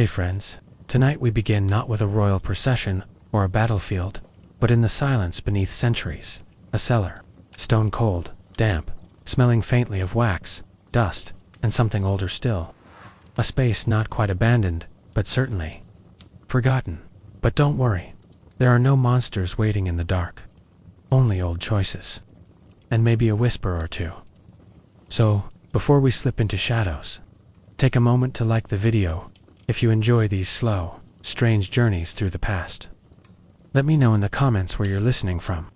Hey friends, tonight we begin not with a royal procession or a battlefield, but in the silence beneath centuries, a cellar, stone cold, damp, smelling faintly of wax, dust, and something older still. A space not quite abandoned, but certainly forgotten. But don't worry, there are no monsters waiting in the dark. Only old choices. And maybe a whisper or two. So, before we slip into shadows, take a moment to like the video if you enjoy these slow, strange journeys through the past. Let me know in the comments where you're listening from.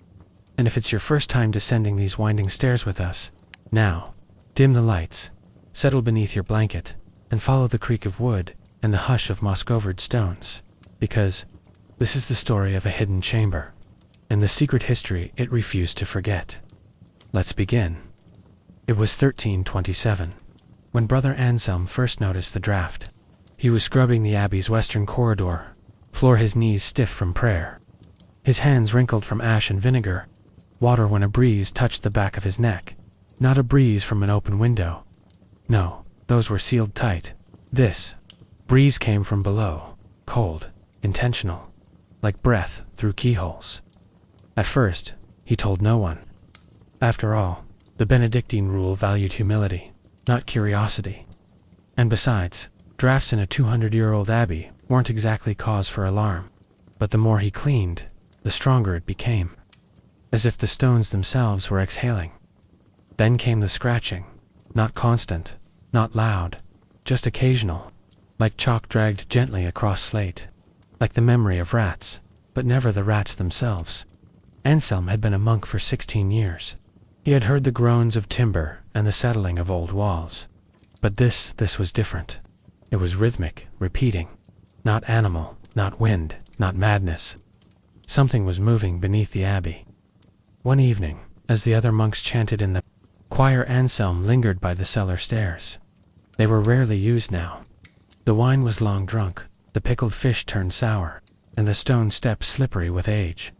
And if it's your first time descending these winding stairs with us, now, dim the lights, settle beneath your blanket, and follow the creak of wood and the hush of moss-covered stones, because this is the story of a hidden chamber, and the secret history it refused to forget. Let's begin. It was 1327, when Brother Anselm first noticed the draft. He was scrubbing the abbey's western corridor, floor his knees stiff from prayer, his hands wrinkled from ash and vinegar, water when a breeze touched the back of his neck. Not a breeze from an open window. No, those were sealed tight. This breeze came from below, cold, intentional, like breath through keyholes. At first, he told no one. After all, the Benedictine rule valued humility, not curiosity. And besides, drafts in a 200-year-old abbey weren't exactly cause for alarm. But the more he cleaned, the stronger it became, as if the stones themselves were exhaling. Then came the scratching, not constant, not loud, just occasional, like chalk dragged gently across slate, like the memory of rats, but never the rats themselves. Anselm had been a monk for 16 years. He had heard the groans of timber and the settling of old walls. But this was different. It was rhythmic, repeating. Not animal, not wind, not madness. Something was moving beneath the abbey. One evening, as the other monks chanted in the choir, Anselm lingered by the cellar stairs. They were rarely used now. The wine was long drunk, the pickled fish turned sour, and the stone steps slippery with age.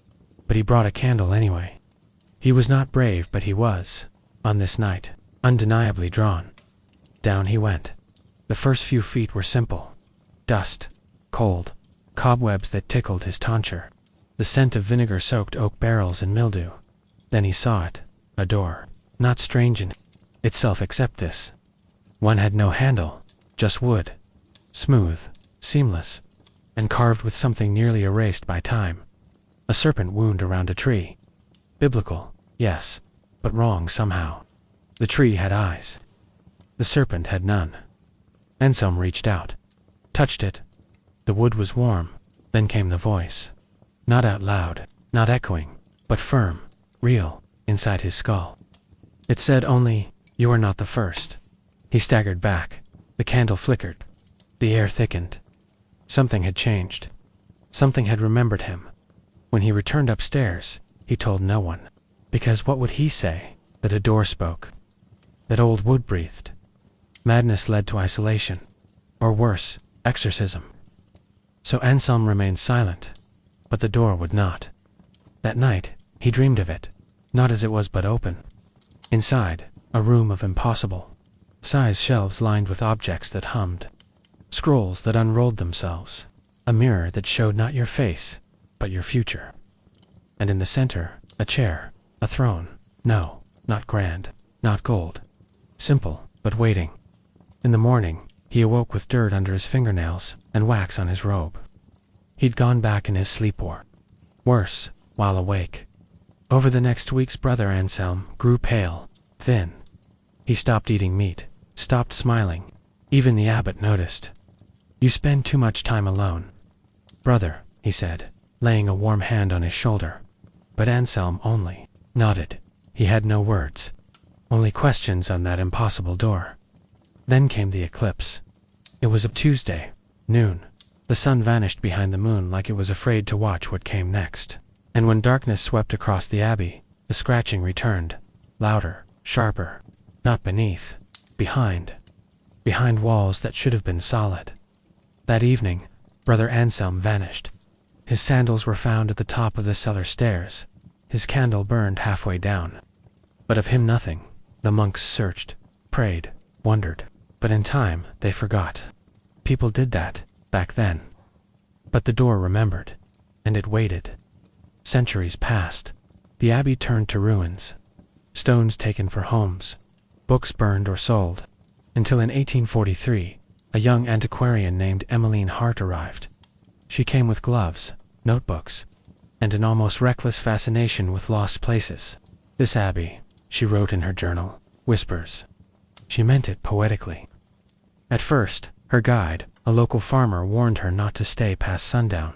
But he brought a candle anyway. He was not brave, but he was, on this night, undeniably drawn. Down he went. The first few feet were simple. Dust, cold, cobwebs that tickled his tonsure, the scent of vinegar-soaked oak barrels and mildew. Then he saw it, a door, not strange in itself except this. One had no handle, just wood, smooth, seamless, and carved with something nearly erased by time. A serpent wound around a tree. Biblical, yes, but wrong somehow. The tree had eyes. The serpent had none. Anselm reached out, touched it. The wood was warm. Then came the voice. Not out loud, not echoing, but firm, real, inside his skull. It said only, "You are not the first." He staggered back. The candle flickered. The air thickened. Something had changed. Something had remembered him. When he returned upstairs, he told no one. Because what would he say? That a door spoke. That old wood breathed. Madness led to isolation. Or worse, exorcism. So Anselm remained silent. But the door would not. That night, he dreamed of it. Not as it was but open. Inside, a room of impossible size, shelves lined with objects that hummed. Scrolls that unrolled themselves. A mirror that showed not your face, but your future. And in the center, a chair, a throne. No, not grand, not gold. Simple, but waiting. In the morning, he awoke with dirt under his fingernails and wax on his robe. He'd gone back in his sleep or, worse, while awake. Over the next weeks, Brother Anselm grew pale, thin. He stopped eating meat, stopped smiling. Even the abbot noticed. "You spend too much time alone, brother," he said, laying a warm hand on his shoulder. But Anselm only nodded. He had no words, only questions on that impossible door. Then came the eclipse. It was a Tuesday, noon. The sun vanished behind the moon like it was afraid to watch what came next. And when darkness swept across the abbey, the scratching returned, louder, sharper, not beneath, behind walls that should have been solid. That evening, Brother Anselm vanished. His sandals were found at the top of the cellar stairs. His candle burned halfway down. But of him nothing. The monks searched, prayed, wondered. But in time, they forgot. People did that. back then. But the door remembered, and it waited. Centuries passed. The abbey turned to ruins. Stones taken for homes. Books burned or sold. Until in 1843, a young antiquarian named Emmeline Hart arrived. She came with gloves, notebooks, and an almost reckless fascination with lost places. "This abbey," she wrote in her journal, "whispers." She meant it poetically. At first, her guide, a local farmer, warned her not to stay past sundown.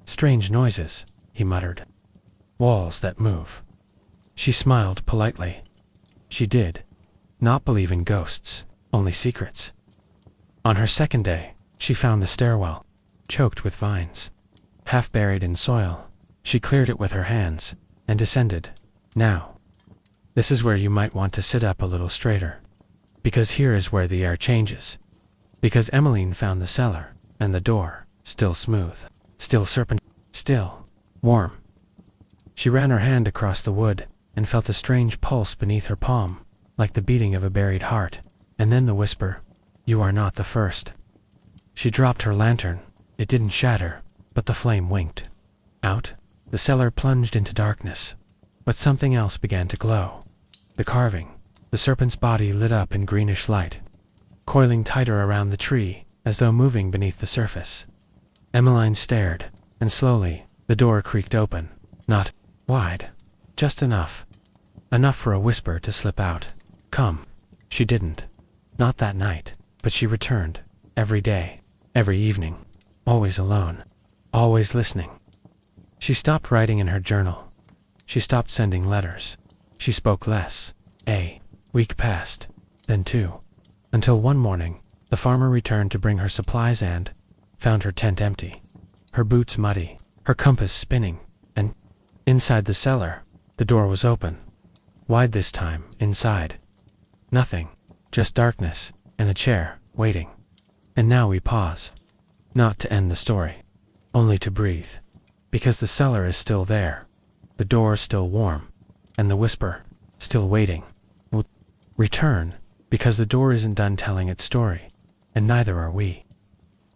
"Strange noises," he muttered. "Walls that move." She smiled politely. She did not believe in ghosts, only secrets. On her second day, she found the stairwell, choked with vines. Half buried in soil, she cleared it with her hands and descended. "Now, this is where you might want to sit up a little straighter. Because here is where the air changes." Because Emmeline found the cellar, and the door, still smooth, still still warm. She ran her hand across the wood and felt a strange pulse beneath her palm, like the beating of a buried heart, and then the whisper, "You are not the first." She dropped her lantern. It didn't shatter, but the flame winked. Out, the cellar plunged into darkness, but something else began to glow. The carving, the serpent's body lit up in greenish light, coiling tighter around the tree, as though moving beneath the surface. Emmeline stared, and slowly, the door creaked open, not wide, just enough. Enough for a whisper to slip out. "Come." She didn't. Not that night, but she returned, every day, every evening, always alone, always listening. She stopped writing in her journal. She stopped sending letters. She spoke less. A week passed, then 2. Until one morning, the farmer returned to bring her supplies and found her tent empty, her boots muddy, her compass spinning, and inside the cellar, the door was open. Wide this time, inside. Nothing, just darkness, and a chair, waiting. And now we pause. Not to end the story, only to breathe. Because the cellar is still there, the door still warm, and the whisper, still waiting, will return, because the door isn't done telling its story, and neither are we.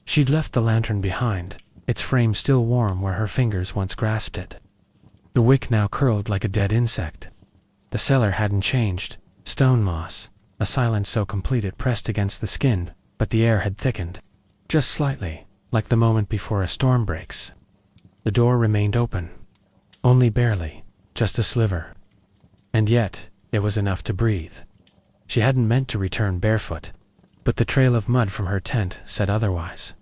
She'd left the lantern behind, its frame still warm where her fingers once grasped it. The wick now curled like a dead insect. The cellar hadn't changed, stone moss, a silence so complete it pressed against the skin, but the air had thickened, just slightly, like the moment before a storm breaks. The door remained open, only barely, just a sliver. And yet, it was enough to breathe. She hadn't meant to return barefoot, but the trail of mud from her tent said otherwise.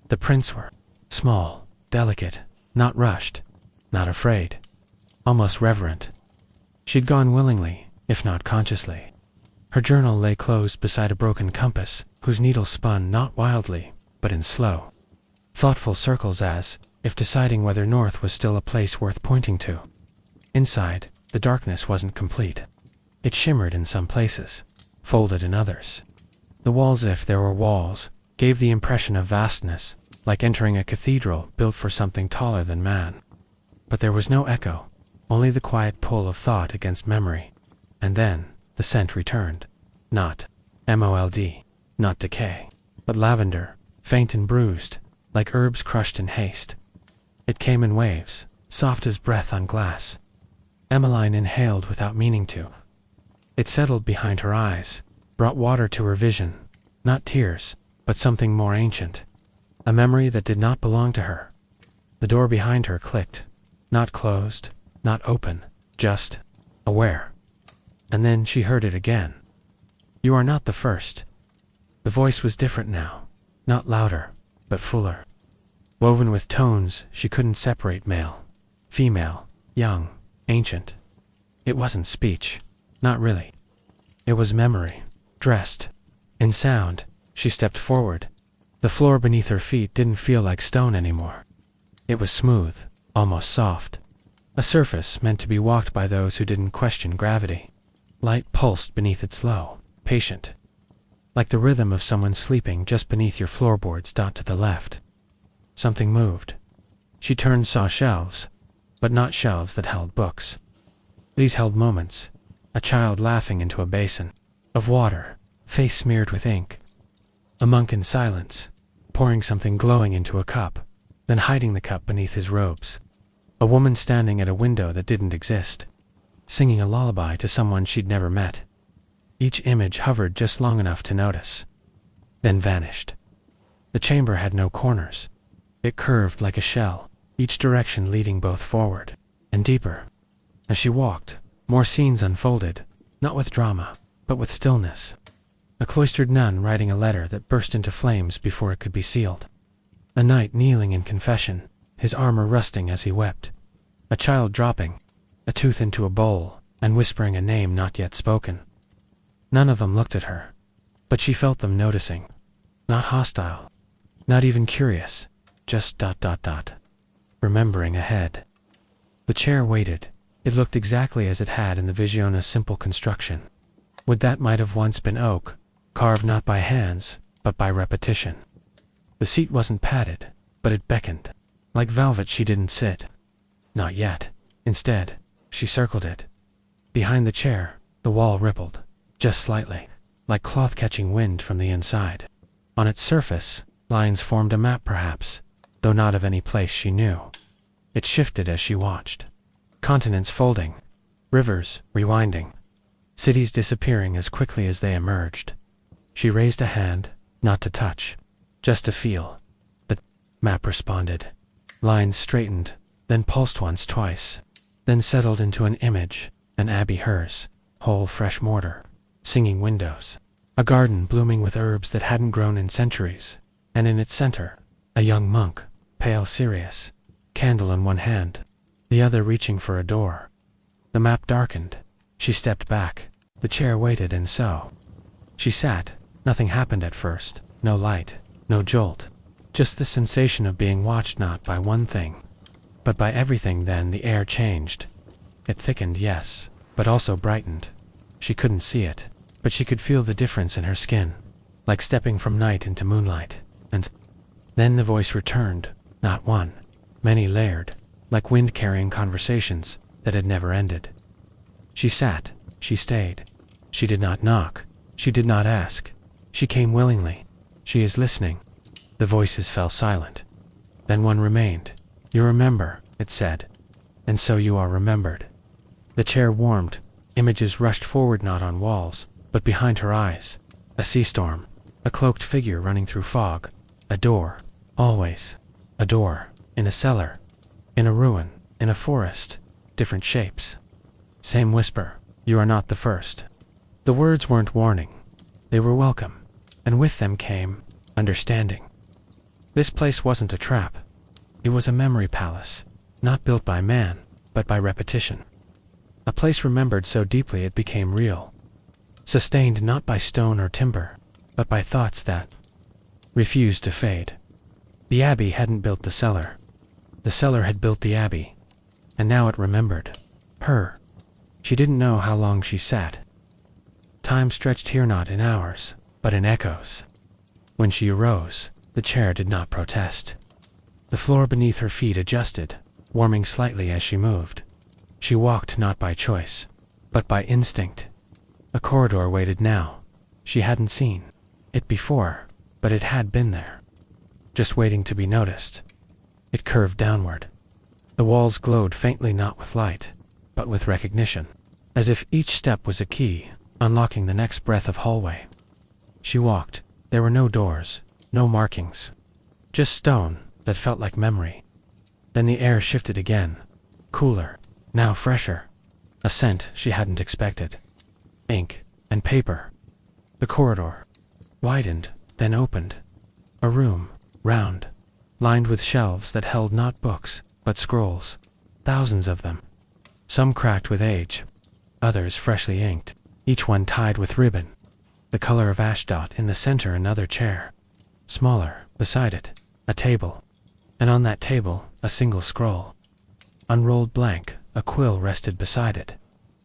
The prints were small, delicate, not rushed, not afraid, almost reverent. She'd gone willingly, if not consciously. Her journal lay closed beside a broken compass, whose needle spun not wildly, but in slow, thoughtful circles as if deciding whether north was still a place worth pointing to. Inside, the darkness wasn't complete. It shimmered in some places, folded in others. The walls, if there were walls, gave the impression of vastness, like entering a cathedral built for something taller than man. But there was no echo, only the quiet pull of thought against memory. And then, the scent returned. Not mold, not decay, but lavender, faint and bruised, like herbs crushed in haste. It came in waves, soft as breath on glass. Emmeline inhaled without meaning to. It settled behind her eyes, brought water to her vision, not tears, but something more ancient, a memory that did not belong to her. The door behind her clicked, not closed, not open, just aware. And then she heard it again. "You are not the first." The voice was different now, not louder, but fuller, woven with tones she couldn't separate, male, female, young, ancient. It wasn't speech, not really. It was memory, dressed in sound. She stepped forward. The floor beneath her feet didn't feel like stone anymore. It was smooth, almost soft, a surface meant to be walked by those who didn't question gravity. Light pulsed beneath its low, patient, like the rhythm of someone sleeping just beneath your floorboards. To the left, something moved. She turned, saw shelves, but not shelves that held books. These held moments, a child laughing into a basin of water, face smeared with ink, a monk in silence, pouring something glowing into a cup, then hiding the cup beneath his robes. A woman standing at a window that didn't exist, singing a lullaby to someone she'd never met. Each image hovered just long enough to notice, then vanished. The chamber had no corners. It curved like a shell, each direction leading both forward and deeper. As she walked, more scenes unfolded, not with drama, but with stillness. A cloistered nun writing a letter that burst into flames before it could be sealed. A knight kneeling in confession, his armor rusting as he wept. A child dropping a tooth into a bowl and whispering a name not yet spoken. None of them looked at her, but she felt them noticing. Not hostile, not even curious, just ... remembering ahead. The chair waited. It looked exactly as it had in the Visiona's simple construction. Would that might have once been oak, carved not by hands, but by repetition. The seat wasn't padded, but it beckoned. Like velvet she didn't sit. Not yet. Instead, she circled it. Behind the chair, the wall rippled, just slightly, like cloth catching wind from the inside. On its surface, lines formed a map perhaps, though not of any place she knew. It shifted as she watched. Continents folding, rivers rewinding, cities disappearing as quickly as they emerged. She raised a hand, not to touch, just to feel. The map responded. Lines straightened, then pulsed once, twice, then settled into an image, an abbey hers, whole fresh mortar, singing windows, a garden blooming with herbs that hadn't grown in centuries, and in its center, a young monk, pale serious, candle in one hand, the other reaching for a door. The map darkened. She stepped back. The chair waited, and so she sat. Nothing happened at first. No light, no jolt. Just the sensation of being watched not by one thing, but by everything. Then the air changed. It thickened, yes, but also brightened. She couldn't see it, but she could feel the difference in her skin, like stepping from night into moonlight. And then the voice returned, not one, many layered, like wind-carrying conversations that had never ended. She sat, she stayed. She did not knock, she did not ask. She came willingly. She is listening. The voices fell silent. Then one remained. You remember, it said. And so you are remembered. The chair warmed. Images rushed forward, not on walls, but behind her eyes. A sea storm, a cloaked figure running through fog, a door, always, a door, in a cellar, in a ruin, in a forest, different shapes. Same whisper, you are not the first. The words weren't warning, they were welcome, and with them came understanding. This place wasn't a trap. It was a memory palace, not built by man, but by repetition. A place remembered so deeply it became real, sustained not by stone or timber, but by thoughts that refused to fade. The abbey hadn't built the cellar. The cellar had built the abbey, and now it remembered her. She didn't know how long she sat. Time stretched here not in hours, but in echoes. When she arose, the chair did not protest. The floor beneath her feet adjusted, warming slightly as she moved. She walked not by choice, but by instinct. A corridor waited now. She hadn't seen it before, but it had been there, just waiting to be noticed. It curved downward. The walls glowed faintly, not with light, but with recognition, as if each step was a key, unlocking the next breath of hallway. She walked. There were no doors, no markings, just stone that felt like memory. Then the air shifted again, cooler, now fresher, a scent she hadn't expected. Ink and paper. The corridor widened, then opened. A room, round, lined with shelves that held not books, but scrolls, thousands of them. Some cracked with age, others freshly inked, each one tied with ribbon. The color of ashdot. In the center, another chair. Smaller, beside it, a table. And on that table, a single scroll. Unrolled blank, a quill rested beside it.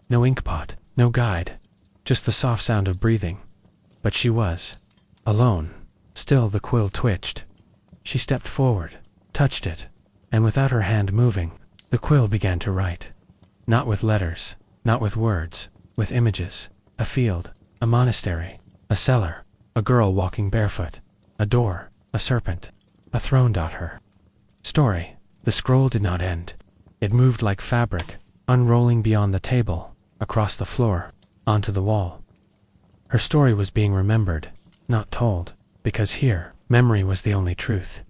No inkpot, no guide, just the soft sound of breathing. But she was alone. Still the quill twitched. She stepped forward, touched it, and without her hand moving, the quill began to write. Not with letters, not with words, with images. A field, a monastery, a cellar, a girl walking barefoot, a door, a serpent, a throne. Her story, the scroll did not end. It moved like fabric, unrolling beyond the table, across the floor, onto the wall. Her story was being remembered, not told, because here, memory was the only truth.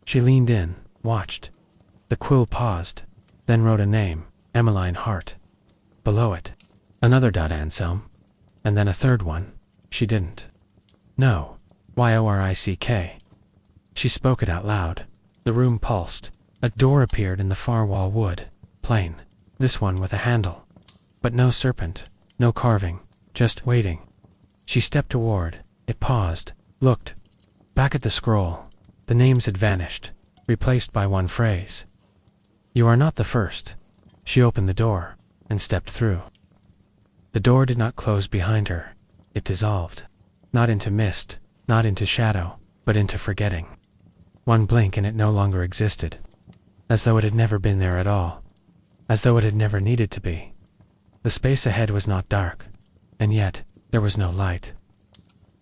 She leaned in, watched. The quill paused, then wrote a name, Emmeline Hart. Below it, another Anselm, and then a third one. She didn't know. Yorick. She spoke it out loud. The room pulsed. A door appeared in the far wall, wood, plain, this one with a handle. But no serpent, no carving, just waiting. She stepped toward it, paused, looked. Back at the scroll, the names had vanished, replaced by one phrase. You are not the first. She opened the door, and stepped through. The door did not close behind her. It dissolved. Not into mist, not into shadow, but into forgetting. One blink and it no longer existed. As though it had never been there at all. As though it had never needed to be. The space ahead was not dark, and yet there was no light.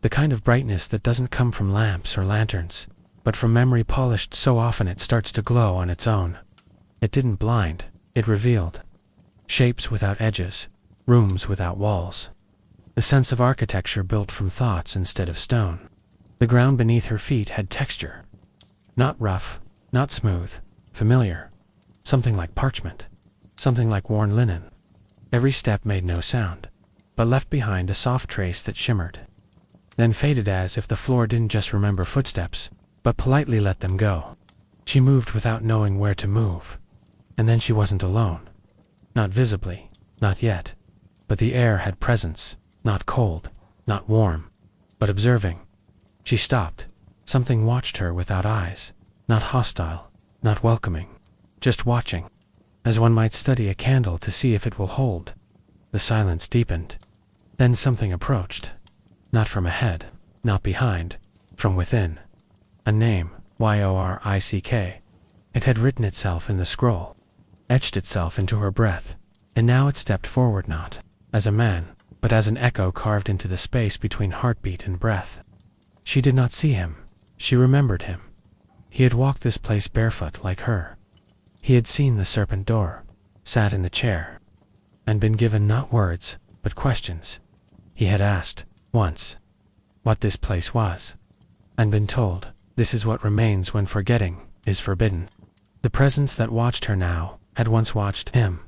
The kind of brightness that doesn't come from lamps or lanterns, but from memory polished so often it starts to glow on its own. It didn't blind, it revealed. Shapes without edges, rooms without walls. The sense of architecture built from thoughts instead of stone. The ground beneath her feet had texture. Not rough, not smooth, familiar. Something like parchment. Something like worn linen. Every step made no sound, but left behind a soft trace that shimmered. Then faded as if the floor didn't just remember footsteps, but politely let them go. She moved without knowing where to move. And then she wasn't alone. Not visibly, not yet. But the air had presence, not cold, not warm, but observing. She stopped. Something watched her without eyes, not hostile, not welcoming, just watching, as one might study a candle to see if it will hold. The silence deepened. Then something approached. Not from ahead, not behind, from within. A name, Yorick. It had written itself in the scroll, etched itself into her breath, and now it stepped forward not as a man, but as an echo carved into the space between heartbeat and breath. She did not see him. She remembered him. He had walked this place barefoot like her. He had seen the serpent door, sat in the chair, and been given not words, but questions. He had asked, once, what this place was, and been told, this is what remains when forgetting is forbidden. The presence that watched her now had once watched him.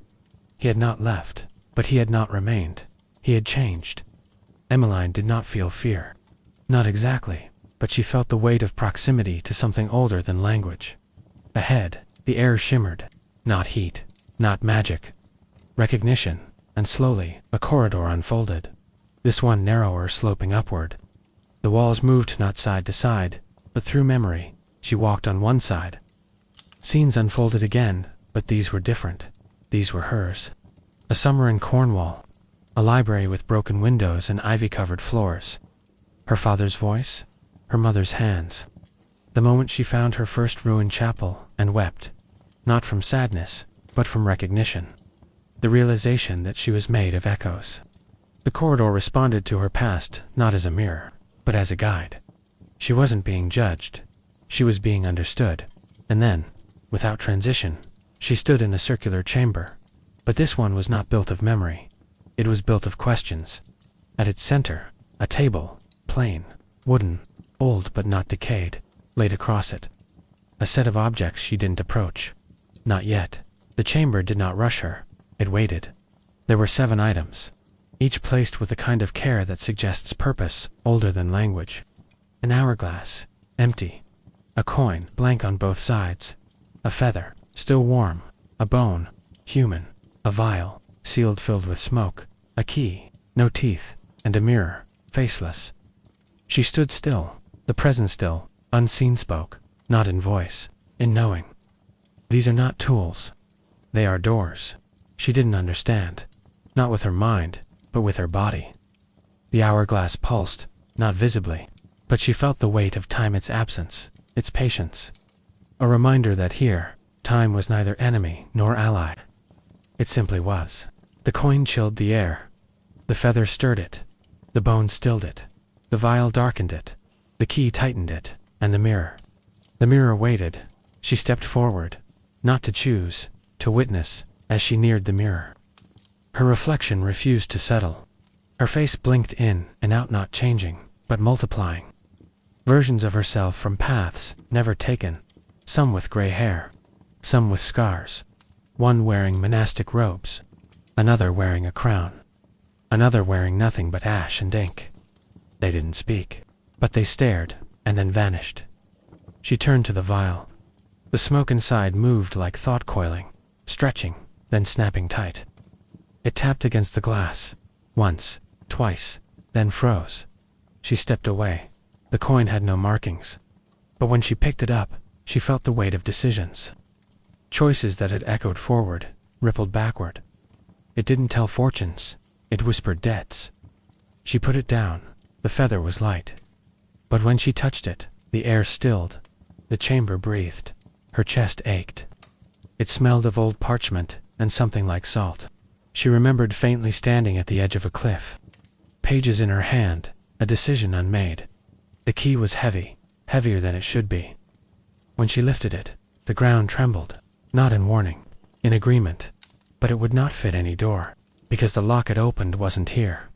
He had not left, but he had not remained. He had changed. Emmeline did not feel fear. Not exactly, but she felt the weight of proximity to something older than language. Ahead, the air shimmered. Not heat, not magic. Recognition, and slowly, a corridor unfolded. This one narrower, sloping upward. The walls moved not side to side, but through memory, she walked on one side. Scenes unfolded again, but these were different. These were hers. A summer in Cornwall. A library with broken windows and ivy-covered floors. Her father's voice. Her mother's hands. The moment she found her first ruined chapel and wept. Not from sadness, but from recognition. The realization that she was made of echoes. The corridor responded to her past not as a mirror, but as a guide. She wasn't being judged. She was being understood. And then, without transition, she stood in a circular chamber. But this one was not built of memory. It was built of questions. At its center, a table, plain, wooden, old but not decayed, laid across it. A set of objects she didn't approach. Not yet. The chamber did not rush her. It waited. There were 7 items, each placed with a kind of care that suggests purpose older than language. An hourglass, empty. A coin, blank on both sides. A feather, still warm. A bone, human. A vial, sealed filled with smoke. A key, no teeth. And a mirror, faceless. She stood still, the present still, unseen spoke, not in voice, in knowing. These are not tools. They are doors. She didn't understand. Not with her mind, but with her body. The hourglass pulsed, not visibly, but she felt the weight of time, its absence, its patience. A reminder that here, time was neither enemy nor ally. It simply was. The coin chilled the air. The feather stirred it. The bone stilled it. The vial darkened it. The key tightened it, And the mirror. The mirror waited. She stepped forward, not to choose, to witness, as she neared the mirror. Her reflection refused to settle. Her face blinked in and out, not changing, but multiplying. Versions of herself from paths never taken, some with gray hair, some with scars, one wearing monastic robes, another wearing a crown, another wearing nothing but ash and ink. They didn't speak, but they stared, and then vanished. She turned to the vial. The smoke inside moved like thought coiling, stretching, then snapping tight. It tapped against the glass, once, twice, then froze. She stepped away. The coin had no markings. But when she picked it up, she felt the weight of decisions. Choices that had echoed forward, rippled backward. It didn't tell fortunes. It whispered debts. She put it down. The feather was light. But when she touched it, the air stilled. The chamber breathed. Her chest ached. It smelled of old parchment and something like salt. She remembered faintly standing at the edge of a cliff. Pages in her hand, a decision unmade. The key was heavy, heavier than it should be. When she lifted it, the ground trembled, not in warning, in agreement. But it would not fit any door, because the lock it opened wasn't here.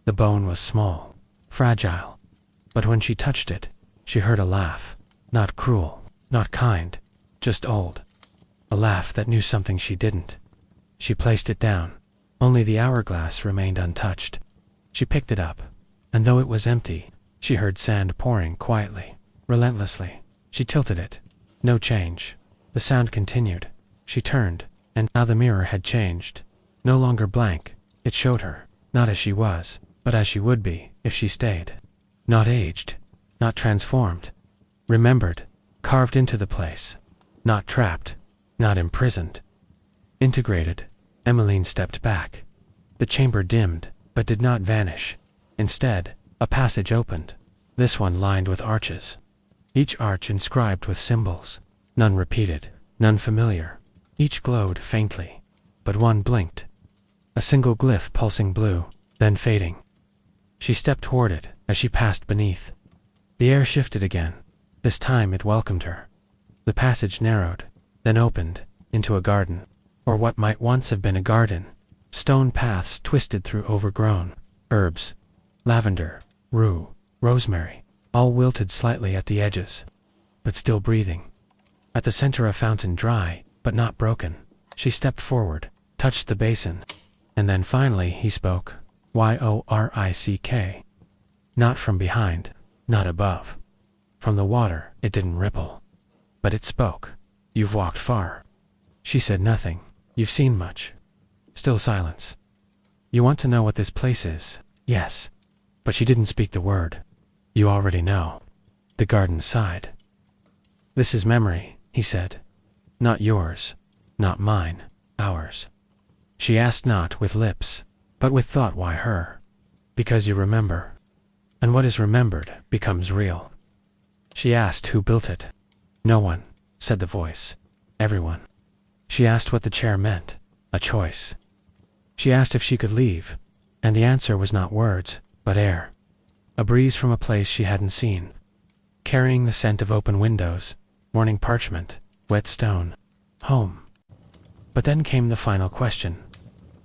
The bone was small, fragile. But when she touched it, she heard a laugh, not cruel, not kind, just old. A laugh that knew something she didn't. She placed it down. Only the hourglass remained untouched. She picked it up, and though it was empty, she heard sand pouring quietly, relentlessly. She tilted it. No change. The sound continued. She turned, and now the mirror had changed. No longer blank, it showed her, not as she was, but as she would be, if she stayed. Not aged, not transformed. Remembered, carved into the place. Not trapped, not imprisoned. Integrated. Emmeline stepped back. The chamber dimmed, but did not vanish. Instead, a passage opened, this one lined with arches. Each arch inscribed with symbols, none repeated, none familiar. Each glowed faintly, but one blinked. A single glyph pulsing blue, then fading. She stepped toward it as she passed beneath. The air shifted again. This time it welcomed her. The passage narrowed, then opened, into a garden. Or what might once have been a garden. Stone paths twisted through overgrown herbs, lavender, rue, rosemary, all wilted slightly at the edges, but still breathing. At the center a fountain dry, but not broken. She stepped forward, touched the basin, and then finally he spoke. York. Not from behind, not above. From the water it didn't ripple. But it spoke. You've walked far. She said nothing. You've seen much. Still silence. You want to know what this place is? Yes. But she didn't speak the word. You already know. The garden sighed. This is memory, he said. Not yours, not mine, ours. She asked not with lips, but with thought. Why her? Because you remember. And what is remembered becomes real. She asked who built it. No one, said the voice. Everyone. She asked what the chair meant, a choice. She asked if she could leave, and the answer was not words, but air. A breeze from a place she hadn't seen, carrying the scent of open windows, morning parchment, wet stone, home. But then came the final question.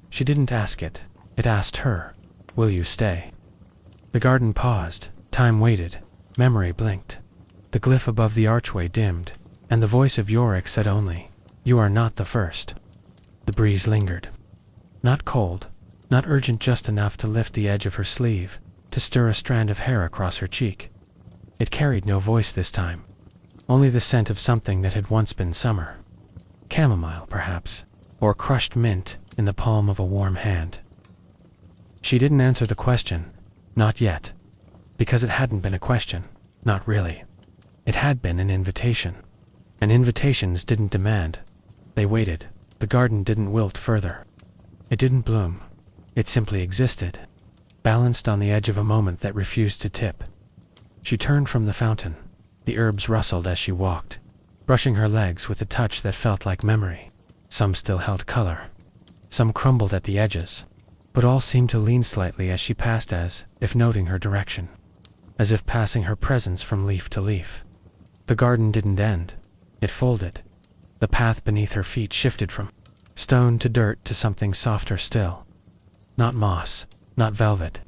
She didn't ask it, it asked her, will you stay? The garden paused, time waited, memory blinked. The glyph above the archway dimmed, and the voice of Yorick said only, you are not the first. The breeze lingered. Not cold, not urgent, just enough to lift the edge of her sleeve, to stir a strand of hair across her cheek. It carried no voice this time, only the scent of something that had once been summer. Chamomile, perhaps, or crushed mint in the palm of a warm hand. She didn't answer the question, not yet, because it hadn't been a question, not really. It had been an invitation, and invitations didn't demand. They waited. The garden didn't wilt further. It didn't bloom. It simply existed, balanced on the edge of a moment that refused to tip. She turned from the fountain. The herbs rustled as she walked, brushing her legs with a touch that felt like memory. Some still held color. Some crumbled at the edges, but all seemed to lean slightly as she passed, as if noting her direction, as if passing her presence from leaf to leaf. The garden didn't end. It folded. The path beneath her feet shifted from stone to dirt to something softer still. Not moss, not velvet.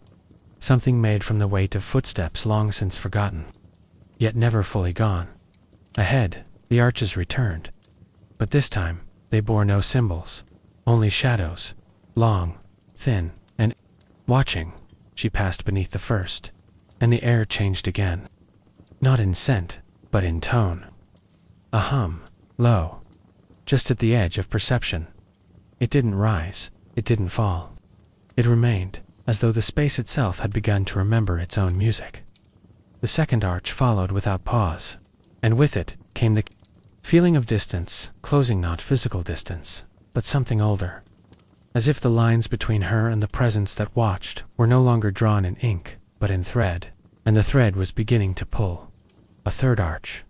Something made from the weight of footsteps long since forgotten, yet never fully gone. Ahead, the arches returned. But this time, they bore no symbols, only shadows, long, thin, and watching, she passed beneath the first, and the air changed again. Not in scent, but in tone. A hum, low, just at the edge of perception. It didn't rise, it didn't fall. It remained, as though the space itself had begun to remember its own music. The second arch followed without pause, and with it came the feeling of distance, closing, not physical distance, but something older. As if the lines between her and the presence that watched were no longer drawn in ink, but in thread, and the thread was beginning to pull. A third arch.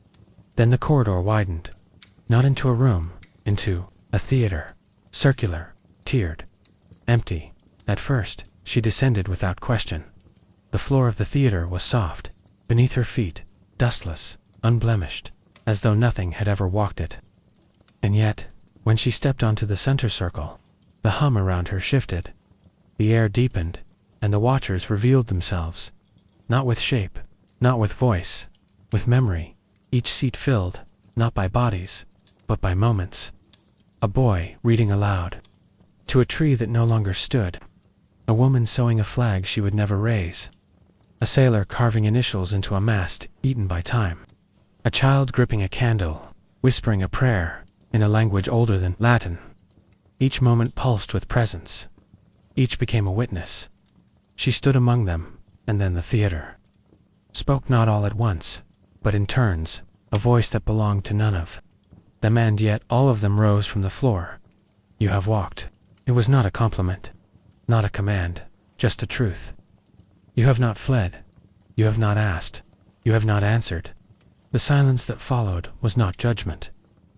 Then the corridor widened, not into a room, into a theater, circular, tiered, empty. At first, she descended without question. The floor of the theater was soft, beneath her feet, dustless, unblemished, as though nothing had ever walked it. And yet, when she stepped onto the center circle, the hum around her shifted. The air deepened, and the watchers revealed themselves, not with shape, not with voice, with memory, each seat filled, not by bodies, but by moments. A boy reading aloud to a tree that no longer stood. A woman sewing a flag she would never raise. A sailor carving initials into a mast eaten by time. A child gripping a candle, whispering a prayer in a language older than Latin. Each moment pulsed with presence. Each became a witness. She stood among them, and then the theater. Spoke not all at once, but in turns, a voice that belonged to none of them, and yet all of them rose from the floor. You have walked. It was not a compliment, not a command, just a truth. You have not fled. You have not asked. You have not answered. The silence that followed was not judgment.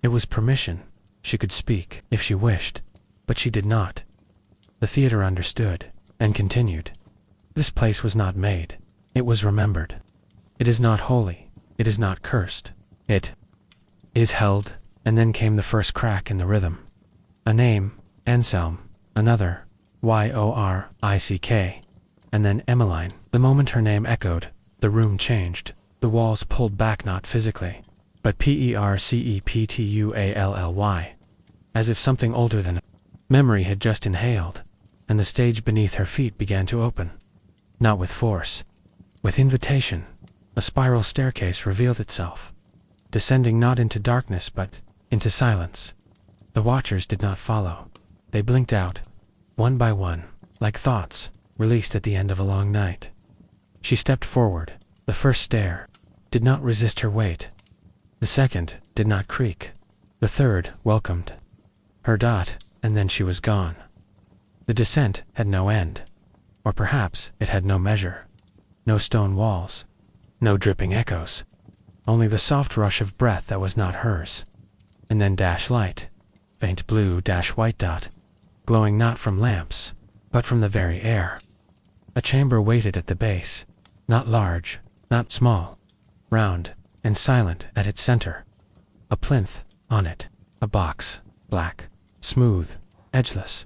It was permission. She could speak if she wished, but she did not. The theater understood, and continued. This place was not made. It was remembered. It is not holy. It is not cursed. It is held, and then came the first crack in the rhythm. A name, Anselm, another, York, and then Emmeline. The moment her name echoed, the room changed. The walls pulled back, not physically, but perceptually, as if something older than memory had just inhaled, and the stage beneath her feet began to open. Not with force, with invitation. A spiral staircase revealed itself, descending not into darkness but into silence. The watchers did not follow. They blinked out, one by one, like thoughts released at the end of a long night. She stepped forward. The first stair did not resist her weight. The second did not creak. The third welcomed her dot, and then she was gone. The descent had no end, or perhaps it had no measure. No stone walls, no dripping echoes, only the soft rush of breath that was not hers. And then light, faint blue white dot, glowing not from lamps, but from the very air. A chamber waited at the base, not large, not small, round and silent at its center. A plinth, on it, a box, black, smooth, edgeless,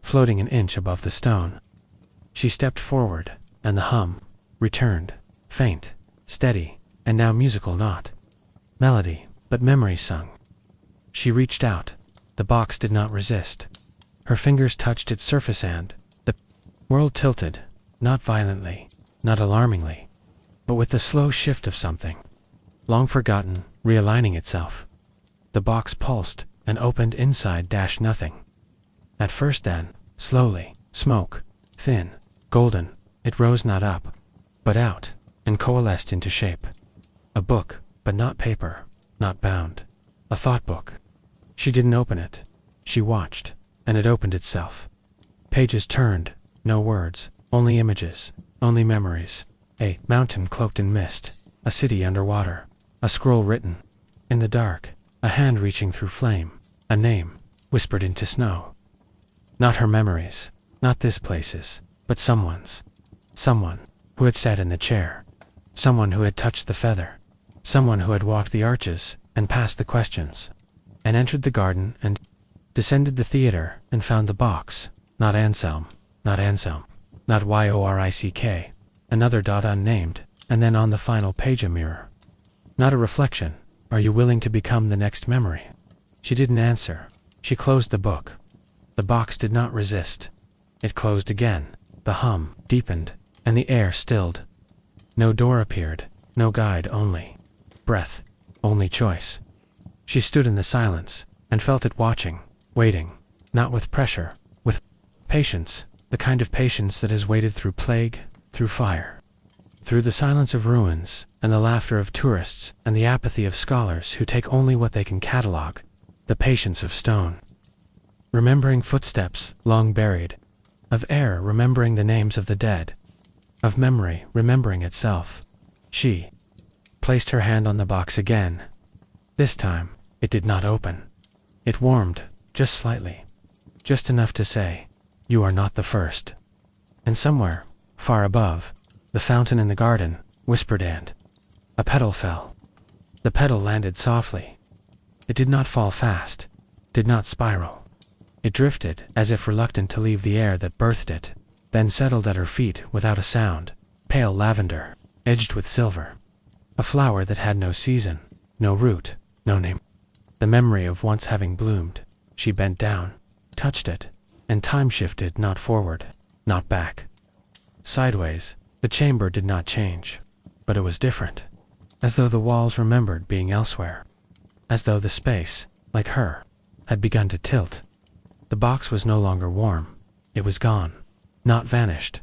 floating an inch above the stone. She stepped forward, and the hum returned, faint, steady, and now musical, not melody, but memory sung. She reached out. The box did not resist. Her fingers touched its surface, and the world tilted, not violently, not alarmingly, but with the slow shift of something long forgotten, realigning itself. The box pulsed and opened inside nothing. At first, then, slowly, smoke, thin, golden, it rose not up, but out, and coalesced into shape. A book, but not paper, not bound. A thought book. She didn't open it. She watched, and it opened itself. Pages turned, no words, only images, only memories. A mountain cloaked in mist, a city underwater, a scroll written in the dark, a hand reaching through flame, a name whispered into snow. Not her memories, not this place's, but someone's. Someone who had sat in the chair, someone who had touched the feather, Someone who had walked the arches, and passed the questions, and entered the garden, and descended the theater, and found the box. Not Anselm, not Anselm, not Yorick, another dot unnamed, and then on the final page a mirror. Not a reflection. Are you willing to become the next memory? She didn't answer. She closed the book. The box did not resist. It closed again. The hum deepened, and the air stilled. No door appeared, no guide, only breath, only choice. She stood in the silence, and felt it watching, waiting, not with pressure, with patience, the kind of patience that has waited through plague, through fire, through the silence of ruins, and the laughter of tourists, and the apathy of scholars who take only what they can catalogue, the patience of stone. Remembering footsteps, long buried, of air remembering the names of the dead, of memory remembering itself, she placed her hand on the box again. This time, it did not open. It warmed, just slightly, just enough to say, "You are not the first." And somewhere, far above, the fountain in the garden whispered, and a petal fell. The petal landed softly. It did not fall fast, did not spiral. It drifted, as if reluctant to leave the air that birthed it, then settled at her feet without a sound, pale lavender, edged with silver. A flower that had no season, no root, no name. The memory of once having bloomed. She bent down, touched it, and time shifted, not forward, not back. Sideways. The chamber did not change, but it was different, as though the walls remembered being elsewhere, as though the space, like her, had begun to tilt. The box was no longer warm. It was gone, not vanished,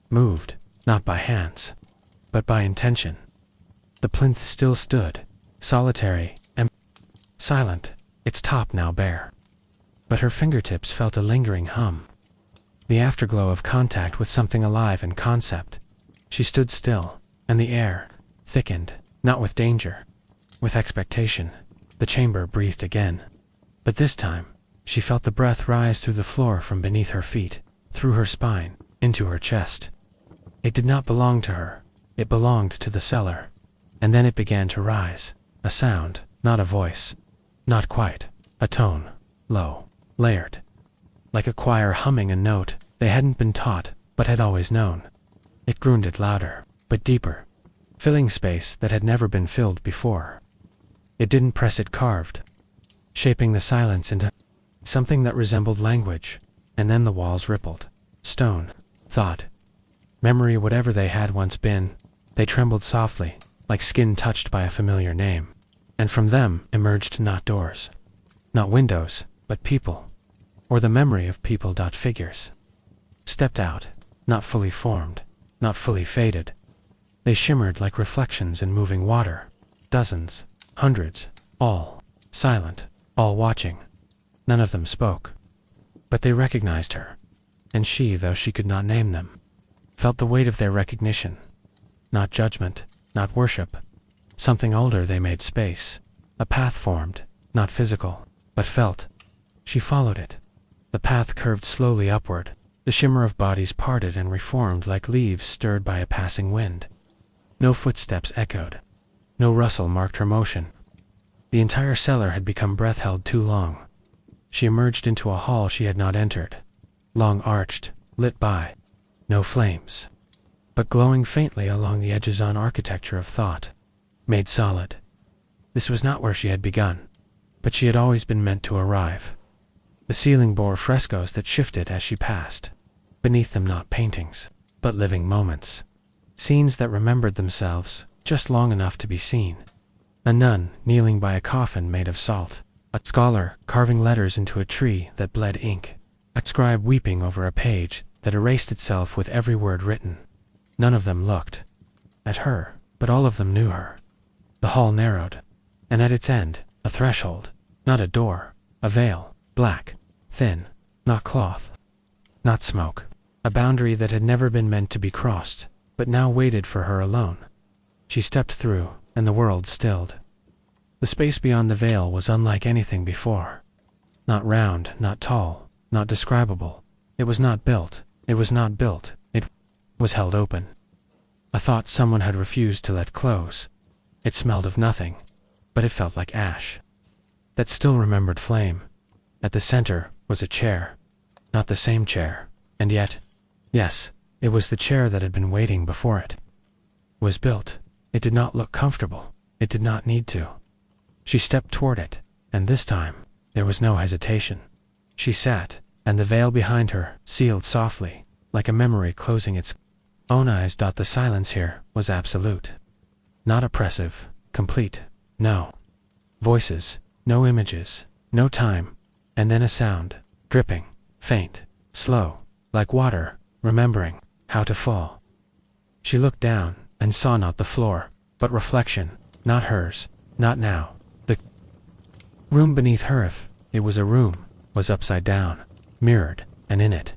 moved, not by hands, but by intention. The plinth still stood, solitary and silent, its top now bare. But her fingertips felt a lingering hum, the afterglow of contact with something alive in concept. She stood still, and the air thickened, not with danger, with expectation. The chamber breathed again. But this time, she felt the breath rise through the floor from beneath her feet, through her spine, into her chest. It did not belong to her. It belonged to the cellar. And then it began to rise, a sound, not a voice, not quite, a tone, low, layered, like a choir humming a note they hadn't been taught, but had always known. It grounded louder, but deeper, filling space that had never been filled before. It didn't press, it carved, shaping the silence into something that resembled language, and then the walls rippled. Stone, thought, memory, whatever they had once been, they trembled softly, like skin touched by a familiar name. And from them emerged not doors, not windows, but people, or the memory of people. Figures stepped out, not fully formed, not fully faded. They shimmered like reflections in moving water, dozens, hundreds, all silent, all watching. None of them spoke, but they recognized her, and she, though she could not name them, felt the weight of their recognition. Not judgment, not worship. Something older. They made space. A path formed, not physical, but felt. She followed it. The path curved slowly upward. The shimmer of bodies parted and reformed like leaves stirred by a passing wind. No footsteps echoed. No rustle marked her motion. The entire cellar had become breath held too long. She emerged into a hall she had not entered. Long arched, lit by no flames, but glowing faintly along the edges on architecture of thought, made solid. This was not where she had begun, but she had always been meant to arrive. The ceiling bore frescoes that shifted as she passed. Beneath them not paintings, but living moments. Scenes that remembered themselves, just long enough to be seen. A nun kneeling by a coffin made of salt. A scholar carving letters into a tree that bled ink. A scribe weeping over a page that erased itself with every word written. None of them looked at her, but all of them knew her. The hall narrowed, and at its end, a threshold, not a door, a veil, black, thin, not cloth, not smoke. A boundary that had never been meant to be crossed, but now waited for her alone. She stepped through, and the world stilled. The space beyond the veil was unlike anything before. Not round, not tall, not describable. It was not built. It was not built. It was held open. A thought someone had refused to let close. It smelled of nothing, but it felt like ash. That still remembered flame. At the center was a chair. Not the same chair, and yet, yes, it was the chair that had been waiting before it was built. It did not look comfortable. It did not need to. She stepped toward it, and this time, there was no hesitation. She sat, and the veil behind her sealed softly, like a memory closing its own eyes. The silence here was absolute. Not oppressive, complete, no voices, no images, no time, and then a sound, dripping, faint, slow, like water, remembering how to fall. She looked down, and saw not the floor, but reflection, not hers, not now. The room beneath her, if it was a room, was upside down, mirrored, and in it,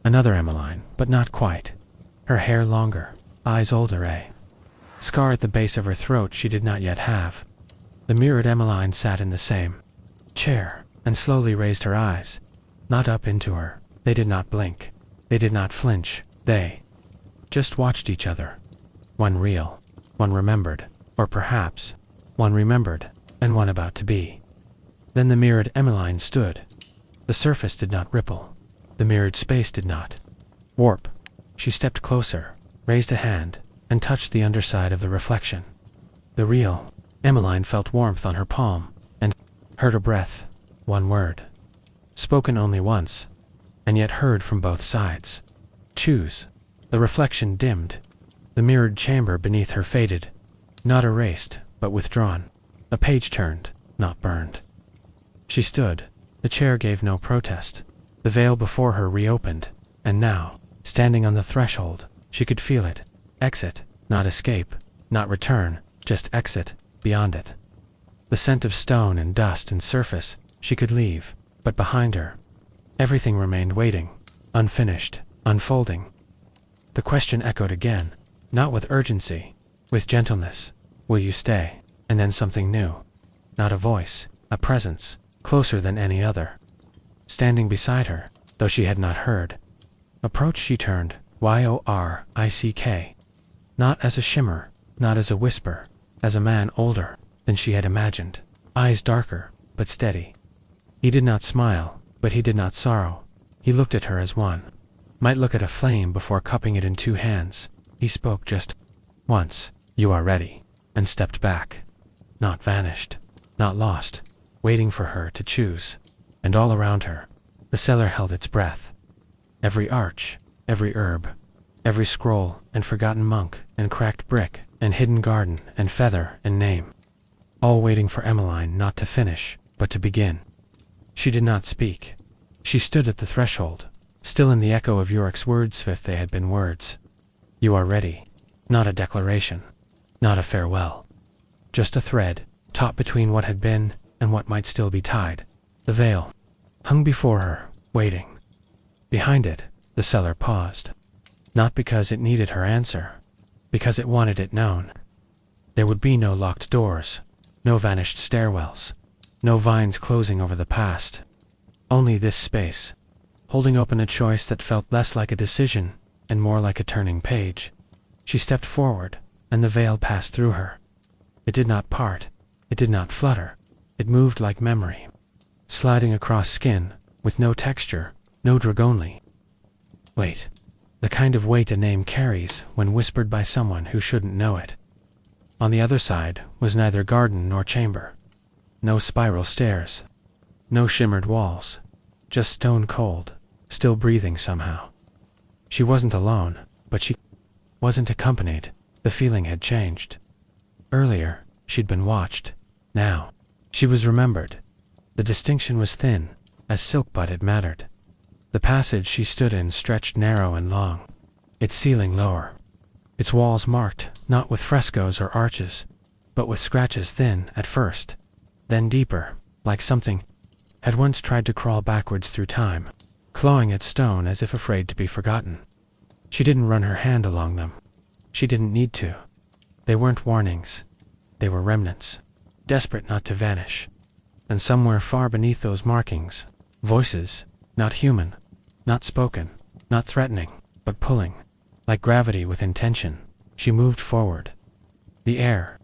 another Emmeline, but not quite. Her hair longer, eyes older, a scar at the base of her throat she did not yet have. The mirrored Emmeline sat in the same chair, and slowly raised her eyes, not up into her. They did not blink. They did not flinch. They just watched each other. One real, one remembered, or perhaps, one remembered, and one about to be. Then the mirrored Emmeline stood. The surface did not ripple. The mirrored space did not warp. She stepped closer, raised a hand, and touched the underside of the reflection. The real Emmeline felt warmth on her palm, and heard a breath, one word, spoken only once, and yet heard from both sides. Choose. The reflection dimmed. The mirrored chamber beneath her faded, not erased, but withdrawn. A page turned, not burned. She stood. The chair gave no protest. The veil before her reopened, and now, standing on the threshold, she could feel it. Exit, not escape, not return, just exit, beyond it. The scent of stone and dust and surface, she could leave, but behind her, everything remained waiting, unfinished, unfolding. The question echoed again, not with urgency, with gentleness. Will you stay? And then something new. Not a voice, a presence, closer than any other. Standing beside her, though she had not heard. Approach she turned, York. Not as a shimmer, not as a whisper, as a man older than she had imagined. Eyes darker, but steady. He did not smile, but he did not sorrow. He looked at her as one might look at a flame before cupping it in two hands. He spoke just once, "You are ready," and stepped back. Not vanished, not lost, waiting for her to choose. And all around her, the cellar held its breath. Every arch, every herb, every scroll and forgotten monk and cracked brick and hidden garden and feather and name. All waiting for Emmeline not to finish, but to begin. She did not speak. She stood at the threshold, still in the echo of Yorick's words if they had been words. You are ready. Not a declaration. Not a farewell. Just a thread, taut between what had been and what might still be tied. The veil hung before her, waiting. Behind it, the cellar paused. Not because it needed her answer, because it wanted it known. There would be no locked doors, no vanished stairwells, no vines closing over the past. Only this space, holding open a choice that felt less like a decision and more like a turning page. She stepped forward, and the veil passed through her. It did not part, it did not flutter, it moved like memory, sliding across skin, with no texture, no drug only. Wait. The kind of weight a name carries when whispered by someone who shouldn't know it. On the other side was neither garden nor chamber. No spiral stairs. No shimmered walls. Just stone cold, still breathing somehow. She wasn't alone, but she wasn't accompanied. The feeling had changed. Earlier, she'd been watched. Now, she was remembered. The distinction was thin, as silk but it mattered. The passage she stood in stretched narrow and long, its ceiling lower, its walls marked not with frescoes or arches, but with scratches thin at first, then deeper, like something had once tried to crawl backwards through time, clawing at stone as if afraid to be forgotten. She didn't run her hand along them. She didn't need to. They weren't warnings. They were remnants, desperate not to vanish. And somewhere far beneath those markings, voices, not human, not spoken, not threatening, but pulling, like gravity with intention. She moved forward. The air,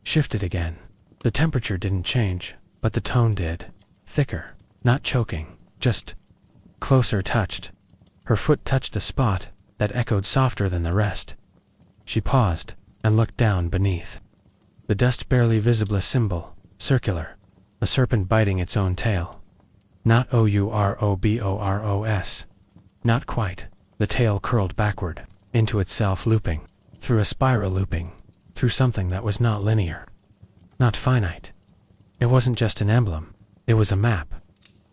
shifted again. The temperature didn't change, but the tone did. Thicker, not choking, just closer touched. Her foot touched a spot that echoed softer than the rest. She paused and looked down beneath. The dust barely visible, a symbol, circular, a serpent biting its own tail. Not Ouroboros. Not quite. The tail curled backward, into itself, looping, through a spiral, looping, through something that was not linear, not finite. It wasn't just an emblem, it was a map.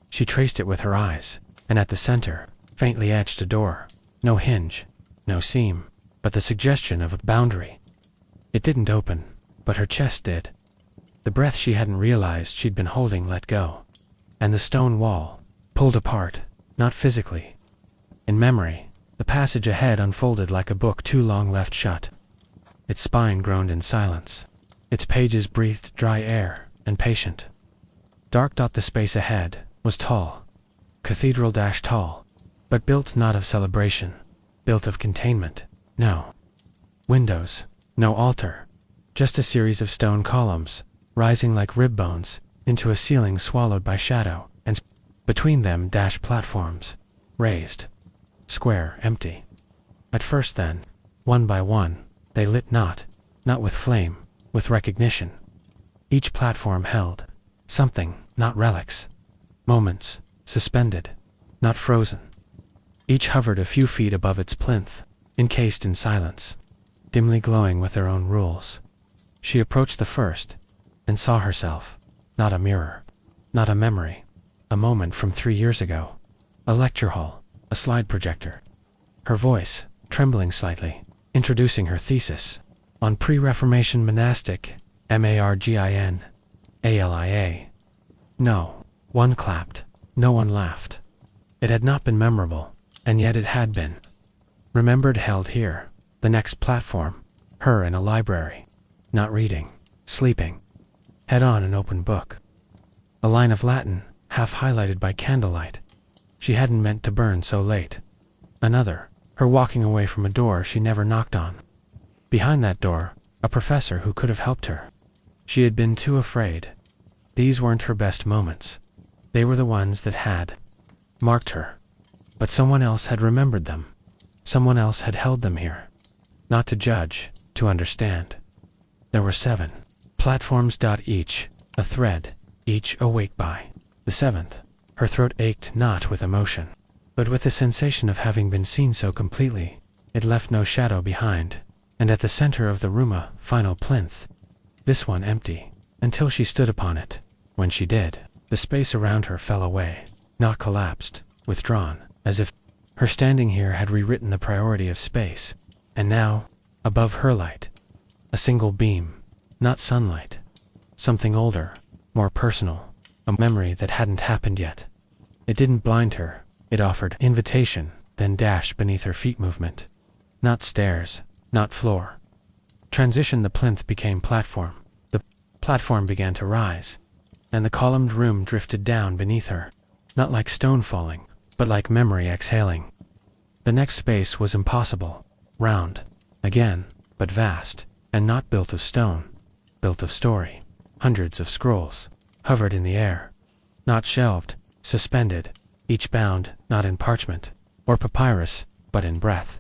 She traced it with her eyes, and at the center, faintly etched a door. No hinge, no seam, but the suggestion of a boundary. It didn't open, but her chest did. The breath she hadn't realized she'd been holding let go. And the stone wall, pulled apart, not physically. In memory, the passage ahead unfolded like a book too long left shut. Its spine groaned in silence. Its pages breathed dry air, and patient. Dark. The space ahead was tall. Cathedral-tall. But built not of celebration. Built of containment. No windows, no altar. Just a series of stone columns, rising like rib bones, into a ceiling swallowed by shadow, and between them platforms. Raised. Square, empty. At first then, one by one, they lit not with flame, with recognition. Each platform held something, not relics. Moments, suspended, not frozen. Each hovered a few feet above its plinth, encased in silence, dimly glowing with their own rules. She approached the first, and saw herself, not a mirror, not a memory, a moment from 3 years ago. A lecture hall, a slide projector. Her voice, trembling slightly, introducing her thesis on pre-Reformation monastic, Margin, ALIA. No one clapped, no one laughed. It had not been memorable, and yet it had been. Remembered, held here, the next platform, her in a library, not reading, sleeping, head on an open book. A line of Latin, half highlighted by candlelight. She hadn't meant to burn so late. Another, her walking away from a door she never knocked on. Behind that door, a professor who could have helped her. She had been too afraid. These weren't her best moments. They were the ones that had marked her. But someone else had remembered them. Someone else had held them here. Not to judge, to understand. There were 7 platforms. Each, a thread, each awake by the 7th. Her throat ached not with emotion, but with the sensation of having been seen so completely. It left no shadow behind, and at the center of the room a final plinth. This one empty, until she stood upon it. When she did, the space around her fell away, not collapsed, withdrawn, as if her standing here had rewritten the priority of space. And now, above her light, a single beam, not sunlight. Something older, more personal, a memory that hadn't happened yet. It didn't blind her, it offered invitation, then dashed beneath her feet movement. Not stairs, not floor. Transition. The plinth became platform. The platform began to rise, and the columned room drifted down beneath her, not like stone falling, but like memory exhaling. The next space was impossible, round, again, but vast, and not built of stone, built of story. Hundreds of scrolls hovered in the air, not shelved, suspended, each bound, not in parchment or papyrus, but in breath.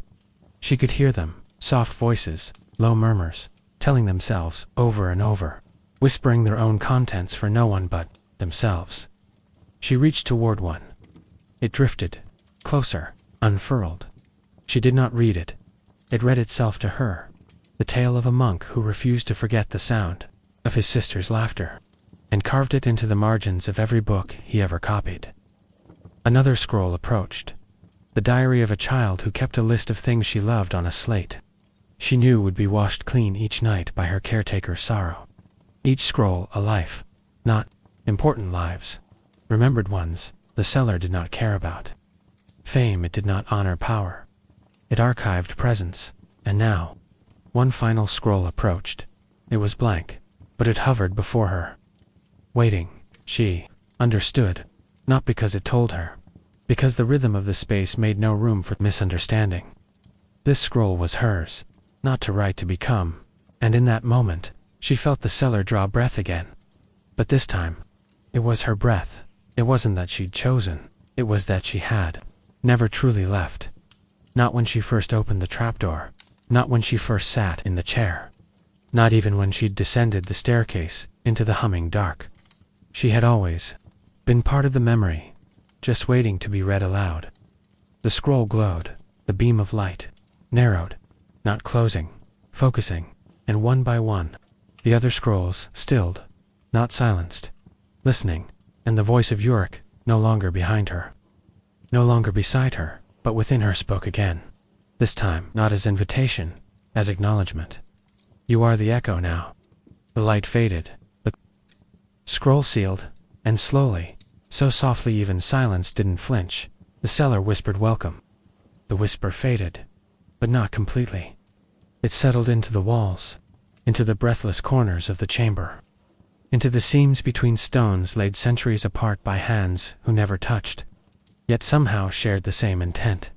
She could hear them, soft voices, low murmurs, telling themselves over and over, whispering their own contents for no one but themselves. She reached toward one. It drifted, closer, unfurled. She did not read it. It read itself to her, the tale of a monk who refused to forget the sound of his sister's laughter, and carved it into the margins of every book he ever copied. Another scroll approached, the diary of a child who kept a list of things she loved on a slate. She knew would be washed clean each night by her caretaker's sorrow. Each scroll a life, not important lives, remembered ones the cellar did not care about. Fame it did not honor power. It archived presence, and now, one final scroll approached. It was blank, but it hovered before her. Waiting, she understood, not because it told her, because the rhythm of the space made no room for misunderstanding. This scroll was hers, not to write, to become, and in that moment, She felt the cellar draw breath again. But this time, it was her breath. It wasn't that she'd chosen, it was that she had never truly left. Not when she first opened the trapdoor, not when she first sat in the chair, not even when she'd descended the staircase into the humming dark. She had always been part of the memory, just waiting to be read aloud. The scroll glowed, the beam of light narrowed, not closing, focusing, and one by one, the other scrolls stilled, not silenced, listening, and the voice of Yorick no longer behind her. No longer beside her, but within her spoke again. This time not as invitation, as acknowledgement. You are the echo now. The light faded, the scroll sealed, and slowly, so softly even silence didn't flinch, the cellar whispered welcome. The whisper faded, but not completely. It settled into the walls, into the breathless corners of the chamber, into the seams between stones laid centuries apart by hands who never touched, yet somehow shared the same intent.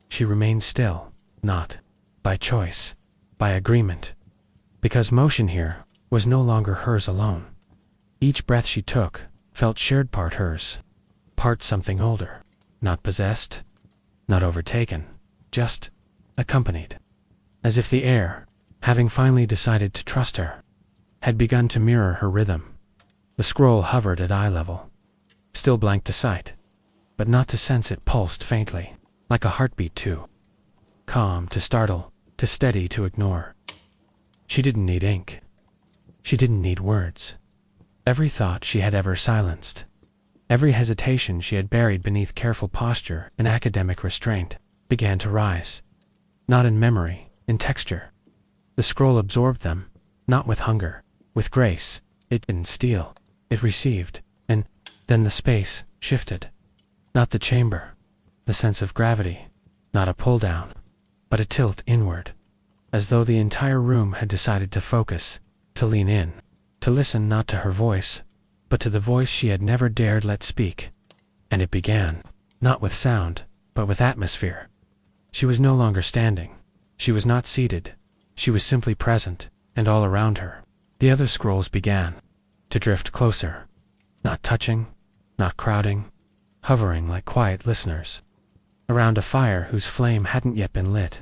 She remained still, not by choice, by agreement, because motion here was no longer hers alone. Each breath she took felt shared, part hers, part something older, not possessed, not overtaken, just accompanied. As if the air, having finally decided to trust her, had begun to mirror her rhythm. The scroll hovered at eye level, still blank to sight, but not to sense. It pulsed faintly, like a heartbeat too. Calm to startle, to steady to ignore. She didn't need ink. She didn't need words. Every thought she had ever silenced, every hesitation she had buried beneath careful posture and academic restraint, began to rise. Not in memory, in texture. The scroll absorbed them, not with hunger, with grace. It didn't steal, it received, and then the space shifted. Not the chamber, the sense of gravity, not a pull down, but a tilt inward, as though the entire room had decided to focus, to lean in, to listen not to her voice, but to the voice she had never dared let speak. And it began, not with sound, but with atmosphere. She was no longer standing. She was not seated. She was simply present, and all around her, the other scrolls began to drift closer, not touching, not crowding, hovering like quiet listeners, around a fire whose flame hadn't yet been lit.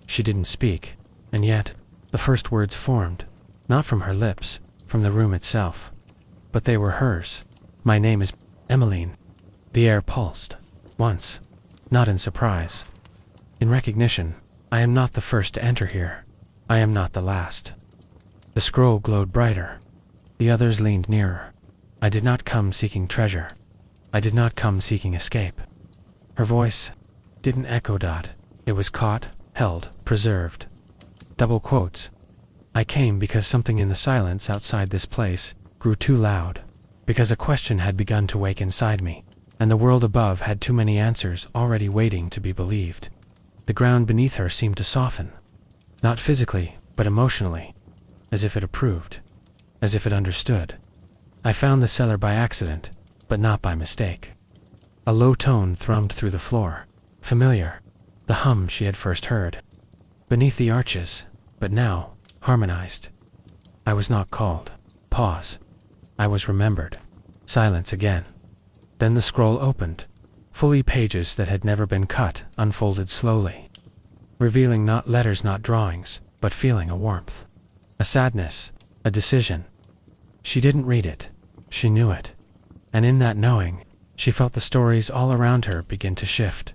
She didn't speak, and yet the first words formed, not from her lips, from the room itself, but they were hers. My name is Emmeline. The air pulsed, once, not in surprise, in recognition. I am not the first to enter here. I am not the last. The scroll glowed brighter. The others leaned nearer. I did not come seeking treasure. I did not come seeking escape. Her voice didn't echo. It was caught, held, preserved. Double quotes. I came because something in the silence outside this place grew too loud, because a question had begun to wake inside me, and the world above had too many answers already waiting to be believed. The ground beneath her seemed to soften, not physically, but emotionally, as if it approved, as if it understood. I found the cellar by accident, but not by mistake. A low tone thrummed through the floor, familiar, the hum she had first heard, beneath the arches, but now harmonized. I was not called. Pause. I was remembered. Silence again. Then the scroll opened. Fully pages that had never been cut unfolded slowly, revealing not letters, not drawings, but feeling, a warmth, a sadness, a decision. She didn't read it. She knew it. And in that knowing, she felt the stories all around her begin to shift.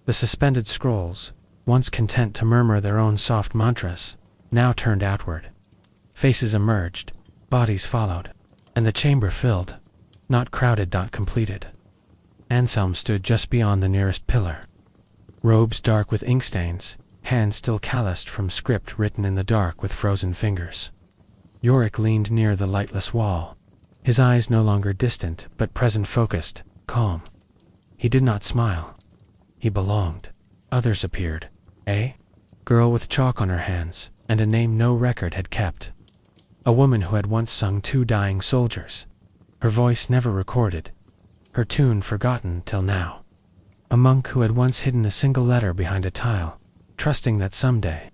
The suspended scrolls, once content to murmur their own soft mantras, now turned outward. Faces emerged, bodies followed, and the chamber filled, not crowded, not completed. Anselm stood just beyond the nearest pillar. Robes dark with ink stains, hands still calloused from script written in the dark with frozen fingers. Yorick leaned near the lightless wall, his eyes no longer distant but present, focused, calm. He did not smile. He belonged. Others appeared. A girl with chalk on her hands, and a name no record had kept. A woman who had once sung 2 dying soldiers. Her voice never recorded. Her tune forgotten till now. A monk who had once hidden a single letter behind a tile, trusting that someday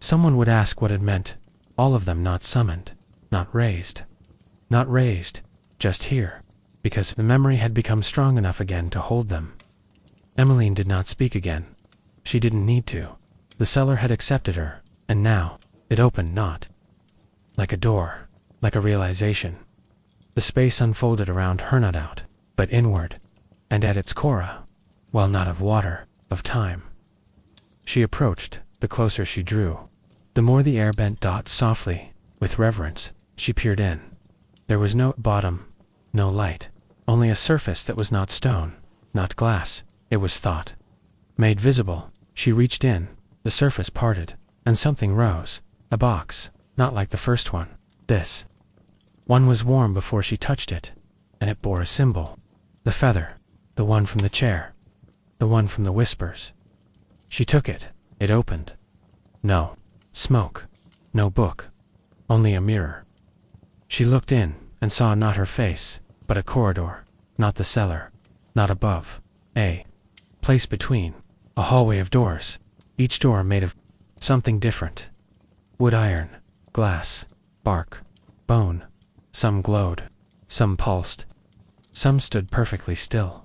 someone would ask what it meant, all of them not summoned. not raised. Not raised, just here, because the memory had become strong enough again to hold them. Emmeline did not speak again. She didn't need to. The cellar had accepted her, and now, it opened not like a door, like a realization. The space unfolded around her, not out, but inward, and at its core, well, not of water, of time. She approached, the closer she drew. The more the air bent. Softly, with reverence, she peered in. There was no bottom, no light, only a surface that was not stone, not glass, it was thought. Made visible, she reached in, the surface parted, and something rose, a box, not like the first one. This one was warm before she touched it, and it bore a symbol. The feather, the one from the chair, the one from the whispers. She took it, it opened. No smoke, no book, only a mirror. She looked in, and saw not her face, but a corridor, not the cellar, not above, a place between, a hallway of doors, each door made of something different. Wood, iron, glass, bark, bone. Some glowed, some pulsed, some stood perfectly still.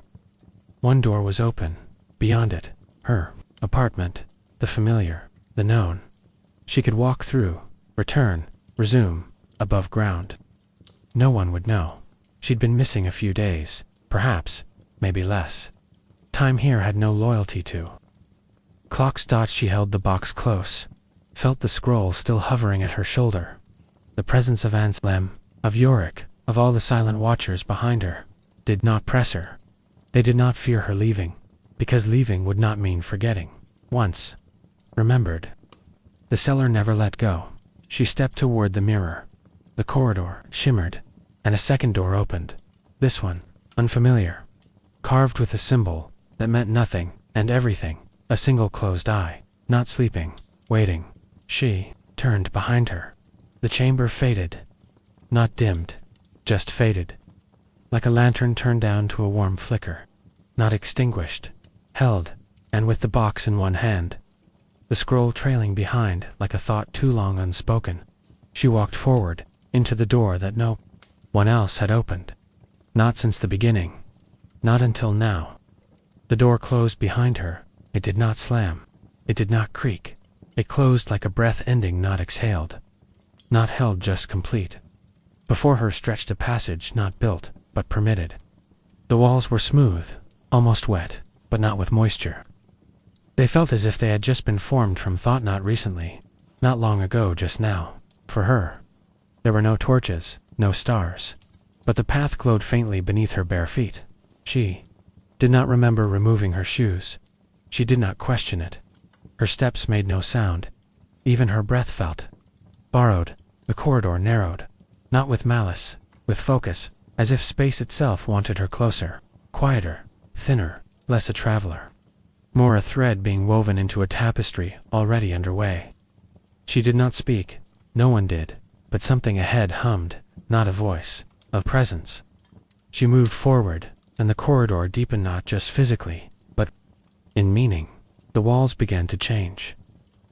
One door was open, beyond it, her apartment, the familiar, the known. She could walk through, return, resume, above ground. No one would know. She'd been missing a few days, perhaps, maybe less. Time here had no loyalty to clocks. She held the box close, felt the scroll still hovering at her shoulder. The presence of Anselm, of Yorick, of all the silent watchers behind her, did not press her. They did not fear her leaving, because leaving would not mean forgetting. Once remembered. The cellar never let go. She stepped toward the mirror. The corridor shimmered, and a second door opened. This one, unfamiliar, carved with a symbol that meant nothing and everything, a single closed eye, not sleeping, waiting. She turned behind her. The chamber faded. Not dimmed, just faded. Like a lantern turned down to a warm flicker. Not extinguished, held, and with the box in one hand, the scroll trailing behind like a thought too long unspoken. She walked forward, into the door that no one else had opened. Not since the beginning. Not until now. The door closed behind her. It did not slam. It did not creak. It closed like a breath ending, not exhaled. Not held, just complete. Before her stretched a passage not built, but permitted. The walls were smooth, almost wet, but not with moisture. They felt as if they had just been formed from thought, not recently, not long ago, just now. For her, there were no torches, no stars, but the path glowed faintly beneath her bare feet. She did not remember removing her shoes. She did not question it. Her steps made no sound. Even her breath felt borrowed. The corridor narrowed. Not with malice, with focus, as if space itself wanted her closer, quieter, thinner, less a traveler, more a thread being woven into a tapestry already underway. She did not speak, no one did, but something ahead hummed, not a voice, of presence. She moved forward, and the corridor deepened not just physically, but in meaning. The walls began to change.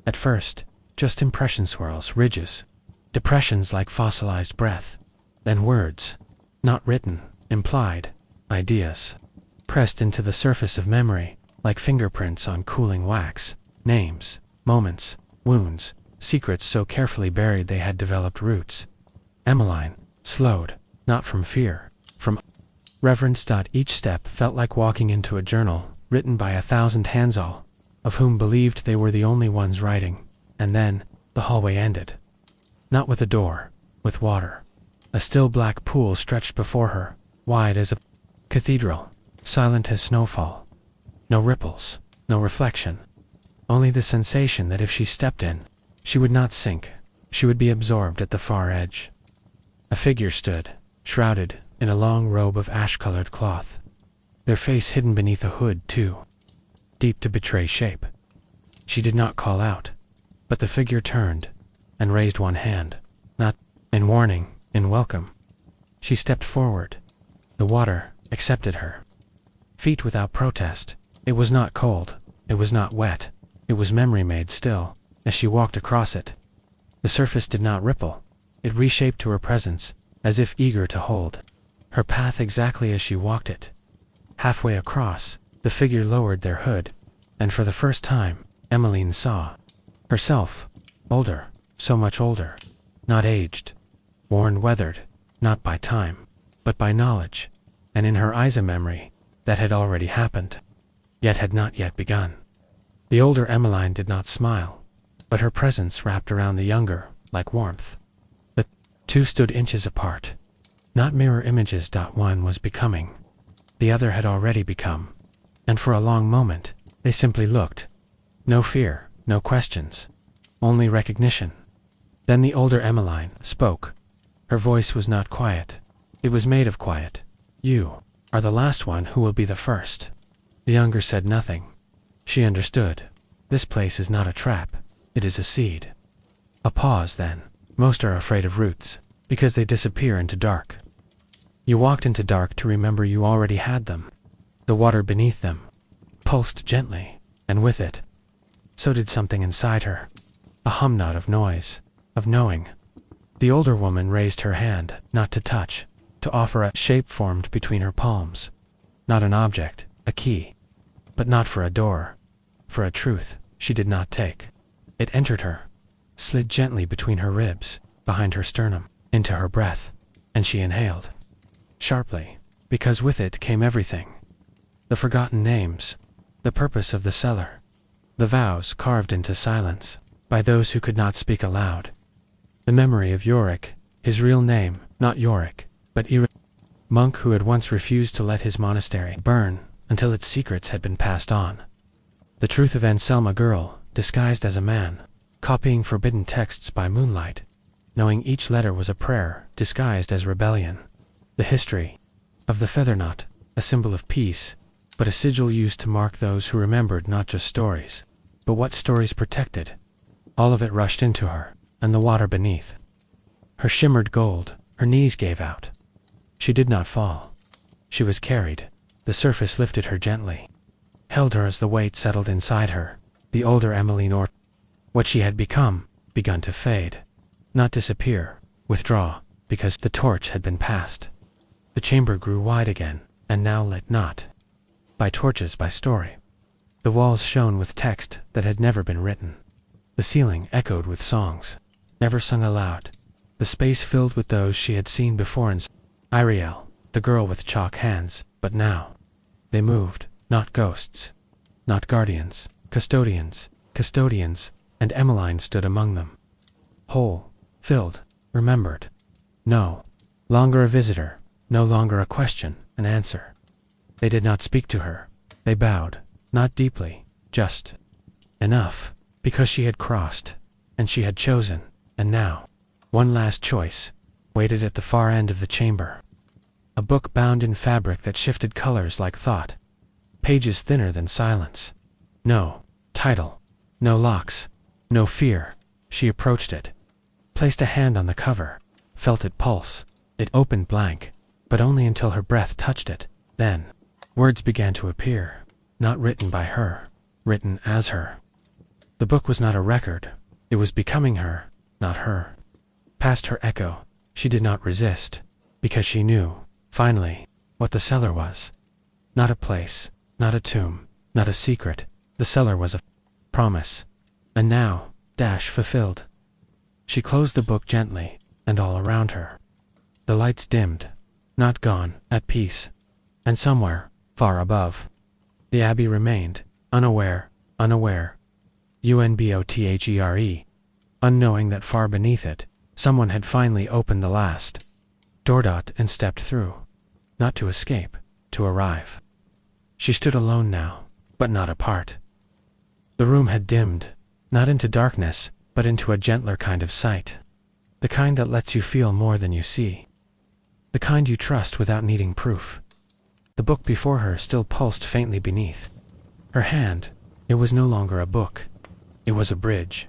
At first, just impression swirls, ridges, depressions like fossilized breath. Then words, not written, implied, ideas, pressed into the surface of memory, like fingerprints on cooling wax, names, moments, wounds, secrets so carefully buried they had developed roots. Emmeline slowed, not from fear, from reverence. Each step felt like walking into a journal, written by 1,000 hands, all of whom believed they were the only ones writing. And then, the hallway ended. Not with a door, with water. A still black pool stretched before her, wide as a cathedral, silent as snowfall. No ripples, no reflection. Only the sensation that if she stepped in, she would not sink, she would be absorbed at the far edge. A figure stood, shrouded in a long robe of ash-colored cloth. Their face hidden beneath a hood, too deep to betray shape. She did not call out, but the figure turned and raised one hand, not in warning, in welcome. She stepped forward. The water accepted her. Feet without protest. It was not cold. It was not wet. It was memory made still, as she walked across it. The surface did not ripple. It reshaped to her presence, as if eager to hold her path exactly as she walked it. Halfway across, the figure lowered their hood, and for the first time, Emmeline saw herself, older, so much older, not aged, worn, weathered, not by time, but by knowledge, and in her eyes a memory that had already happened, yet had not yet begun. The older Emmeline did not smile, but her presence wrapped around the younger like warmth. The two stood inches apart, not mirror images. One was becoming, the other had already become, and for a long moment they simply looked. No fear, no questions, only recognition. Then the older Emmeline spoke. Her voice was not quiet, it was made of quiet. "You are the last one who will be the first." The younger said nothing. She understood. This place is not a trap, it is a seed. A pause then. Most are afraid of roots, because they disappear into dark. You walked into dark to remember you already had them. The water beneath them pulsed gently, and with it, so did something inside her. A humnod of noise, of knowing. The older woman raised her hand, not to touch, to offer a shape formed between her palms. Not an object, a key. But not for a door. For a truth she did not take. It entered her, slid gently between her ribs, behind her sternum, into her breath, and she inhaled. Sharply, because with it came everything. The forgotten names, the purpose of the cellar, the vows carved into silence by those who could not speak aloud. The memory of Yorick, his real name, not Yorick, but monk who had once refused to let his monastery burn until its secrets had been passed on. The truth of Anselma, girl, disguised as a man, copying forbidden texts by moonlight, knowing each letter was a prayer disguised as rebellion. The history of the feather knot, a symbol of peace, but a sigil used to mark those who remembered not just stories, but what stories protected. All of it rushed into her, and the water beneath her shimmered gold. Her knees gave out. She did not fall. She was carried. The surface lifted her gently, held her as the weight settled inside her. The older Emmeline, or what she had become, begun to fade. Not disappear, withdraw, because the torch had been passed. The chamber grew wide again, and now lit not by torches, by story. The walls shone with text that had never been written. The ceiling echoed with songs, never sung aloud. The space filled with those she had seen before in Iriel, the girl with chalk hands, but now they moved, not ghosts, not guardians, custodians, and Emmeline stood among them. Whole, filled, remembered. No longer a visitor, no longer a question, an answer. They did not speak to her. They bowed, not deeply, just enough, because she had crossed, and she had chosen, and now, one last choice, waited at the far end of the chamber. A book bound in fabric that shifted colors like thought, pages thinner than silence. No title, no locks, no fear. She approached it, placed a hand on the cover, felt it pulse. It opened blank, but only until her breath touched it. Then, words began to appear, not written by her, written as her. The book was not a record, it was becoming her, not her. Past her echo, she did not resist, because she knew, finally, what the cellar was. Not a place, not a tomb, not a secret. The cellar was a promise. And now, fulfilled. She closed the book gently, and all around her. The lights dimmed, not gone, at peace. And somewhere, far above, the abbey remained, unaware, unbothere, unknowing that far beneath it, someone had finally opened the last door and stepped through, not to escape, to arrive. She stood alone now, but not apart. The room had dimmed, not into darkness, but into a gentler kind of sight. The kind that lets you feel more than you see. The kind you trust without needing proof. The book before her still pulsed faintly beneath her hand. It was no longer a book. It was a bridge.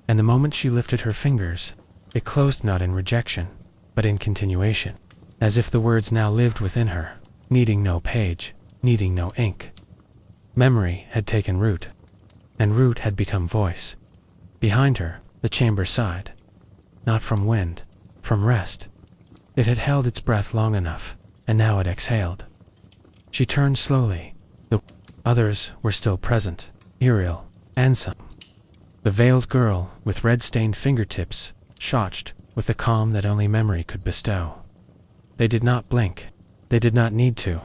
And the moment she lifted her fingers, it closed not in rejection, but in continuation, as if the words now lived within her, needing no page, needing no ink. Memory had taken root, and root had become voice. Behind her, the chamber sighed, not from wind, from rest. It had held its breath long enough, and now it exhaled. She turned slowly. The others were still present, Ariel, and some. The veiled girl, with red-stained fingertips, shotched with the calm that only memory could bestow. They did not blink. They did not need to.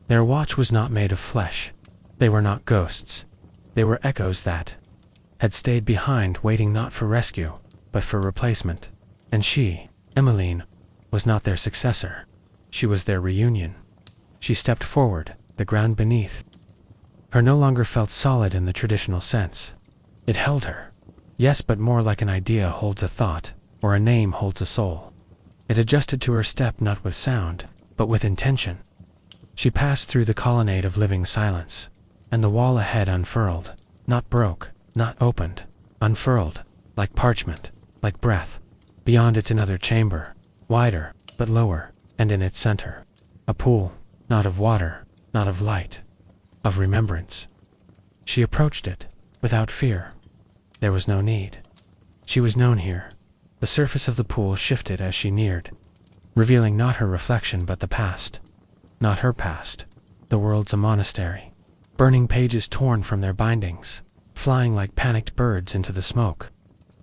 Their watch was not made of flesh. They were not ghosts. They were echoes that had stayed behind, waiting not for rescue, but for replacement. And she, Emmeline, was not their successor. She was their reunion. She stepped forward, the ground beneath her no longer felt solid in the traditional sense. It held her. Yes, but more like an idea holds a thought, or a name holds a soul. It adjusted to her step not with sound, but with intention. She passed through the colonnade of living silence, and the wall ahead unfurled, not broke, not opened, unfurled, like parchment, like breath. Beyond it another chamber, wider, but lower, and in its center, a pool, not of water, not of light, of remembrance. She approached it, without fear. There was no need. She was known here. The surface of the pool shifted as she neared, revealing not her reflection but the past. Not her past. The world's a monastery. Burning pages torn from their bindings, flying like panicked birds into the smoke.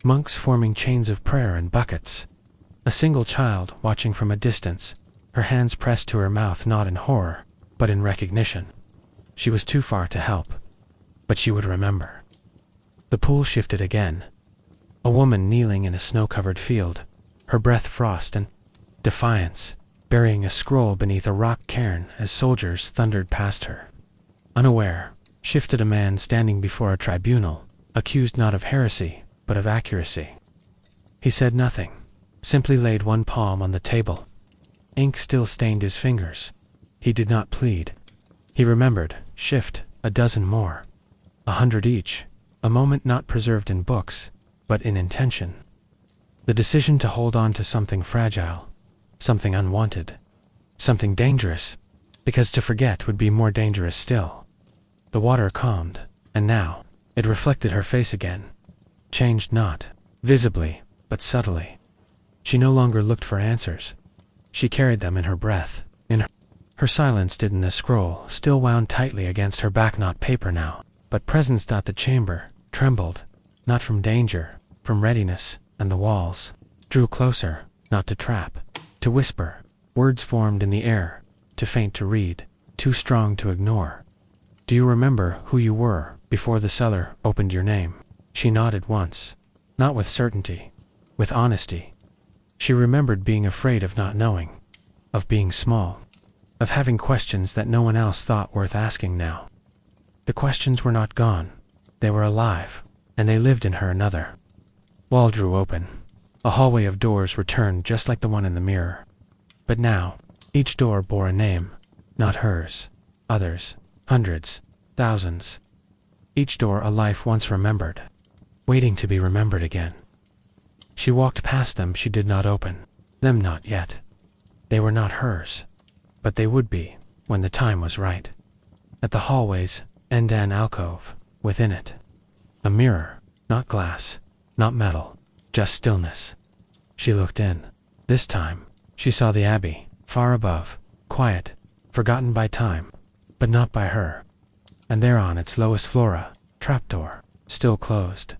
Monks forming chains of prayer in buckets. A single child watching from a distance, her hands pressed to her mouth not in horror, but in recognition. She was too far to help, but she would remember. The pool shifted again. A woman kneeling in a snow-covered field, her breath frost and defiance, burying a scroll beneath a rock cairn as soldiers thundered past her. Unaware, shifted a man standing before a tribunal, accused not of heresy, but of accuracy. He said nothing, simply laid one palm on the table. Ink still stained his fingers. He did not plead. He remembered, shift, a dozen more. 100 each, a moment not preserved in books, but in intention. The decision to hold on to something fragile, something unwanted, something dangerous, because to forget would be more dangerous still. The water calmed, and now, it reflected her face again. Changed not, visibly, but subtly. She no longer looked for answers. She carried them in her breath, in her silence did in the scroll, still wound tightly against her back, not paper now, but presence. The chamber trembled, not from danger, from readiness, and the walls drew closer, not to trap, to whisper. Words formed in the air, too faint to read, too strong to ignore. Do you remember who you were before the cellar opened your name? She nodded once, not with certainty, with honesty. She remembered being afraid of not knowing, of being small, of having questions that no one else thought worth asking now. The questions were not gone. They were alive, and they lived in her another. Wall drew open. A hallway of doors returned just like the one in the mirror. But now, each door bore a name, not hers, others, hundreds, thousands. Each door a life once remembered, waiting to be remembered again. She walked past them. She did not open them, not yet. They were not hers, but they would be when the time was right. At the hallway's end, an alcove, within it, a mirror, not glass, not metal, just stillness. She looked in. This time, she saw the abbey, far above, quiet, forgotten by time, but not by her. And there on its lowest flora, trapdoor, still closed.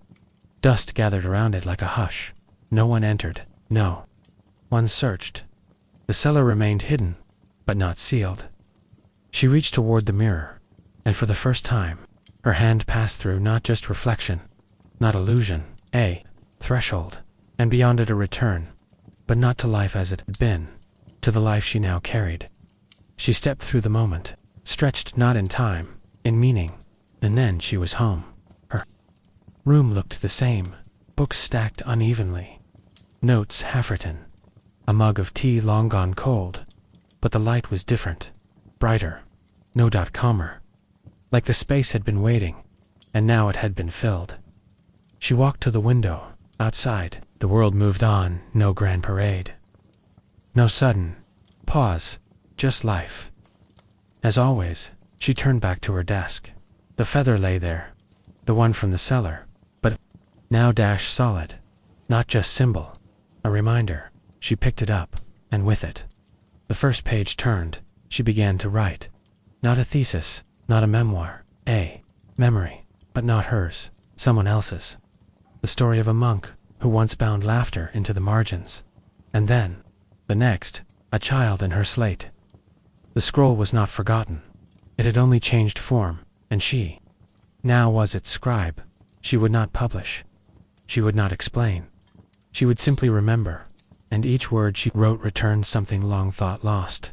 Dust gathered around it like a hush. No one entered, no one searched. The cellar remained hidden, but not sealed. She reached toward the mirror, and for the first time, her hand passed through not just reflection, not illusion, a threshold, and beyond it a return, but not to life as it had been, to the life she now carried. She stepped through the moment, stretched not in time, in meaning, and then she was home. Her room looked the same, books stacked unevenly, notes half-written, a mug of tea long gone cold, but the light was different, brighter, no doubt calmer, like the space had been waiting, and now it had been filled. She walked to the window. Outside, the world moved on, no grand parade. No sudden pause, just life. As always, she turned back to her desk. The feather lay there, the one from the cellar, but now solid, not just symbol, a reminder. She picked it up, and with it, the first page turned. She began to write. Not a thesis, not a memoir, a memory, but not hers, someone else's. The story of a monk who once bound laughter into the margins. And then, the next, a child in her slate. The scroll was not forgotten. It had only changed form, and she now was its scribe. She would not publish. She would not explain. She would simply remember, and each word she wrote returned something long thought lost.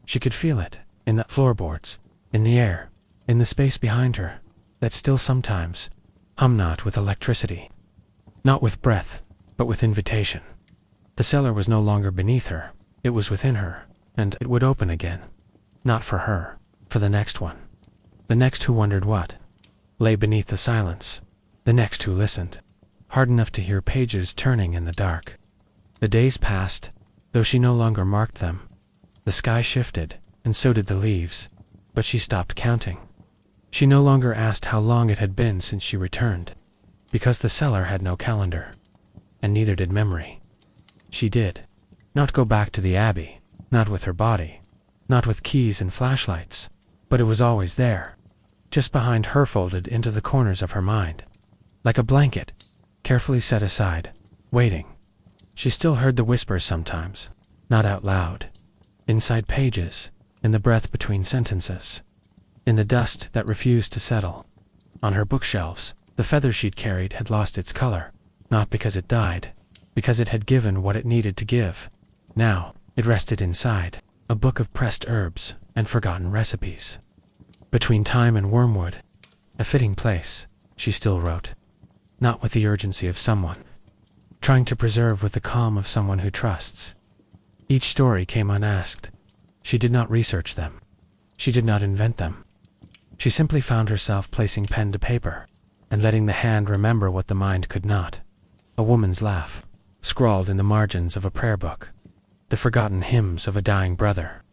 She could feel it, in the floorboards, in the air, in the space behind her, that still sometimes hum not with electricity, not with breath, but with invitation. The cellar was no longer beneath her, it was within her, and it would open again. Not for her, for the next one. The next who wondered what lay beneath the silence. The next who listened, hard enough to hear pages turning in the dark. The days passed, though she no longer marked them. The sky shifted, and so did the leaves, but she stopped counting. She no longer asked how long it had been since she returned, because the cellar had no calendar, and neither did memory. She did not go back to the abbey, not with her body, not with keys and flashlights, but it was always there, just behind her, folded into the corners of her mind, like a blanket, carefully set aside, waiting. She still heard the whispers sometimes, not out loud, inside pages, in the breath between sentences, in the dust that refused to settle. On her bookshelves, the feather she'd carried had lost its color, not because it died, because it had given what it needed to give. Now, it rested inside, a book of pressed herbs and forgotten recipes. Between thyme and wormwood, a fitting place, she still wrote, not with the urgency of someone, trying to preserve with the calm of someone who trusts. Each story came unasked. She did not research them. She did not invent them. She simply found herself placing pen to paper, and letting the hand remember what the mind could not. A woman's laugh, scrawled in the margins of a prayer book. The forgotten hymns of a dying brother,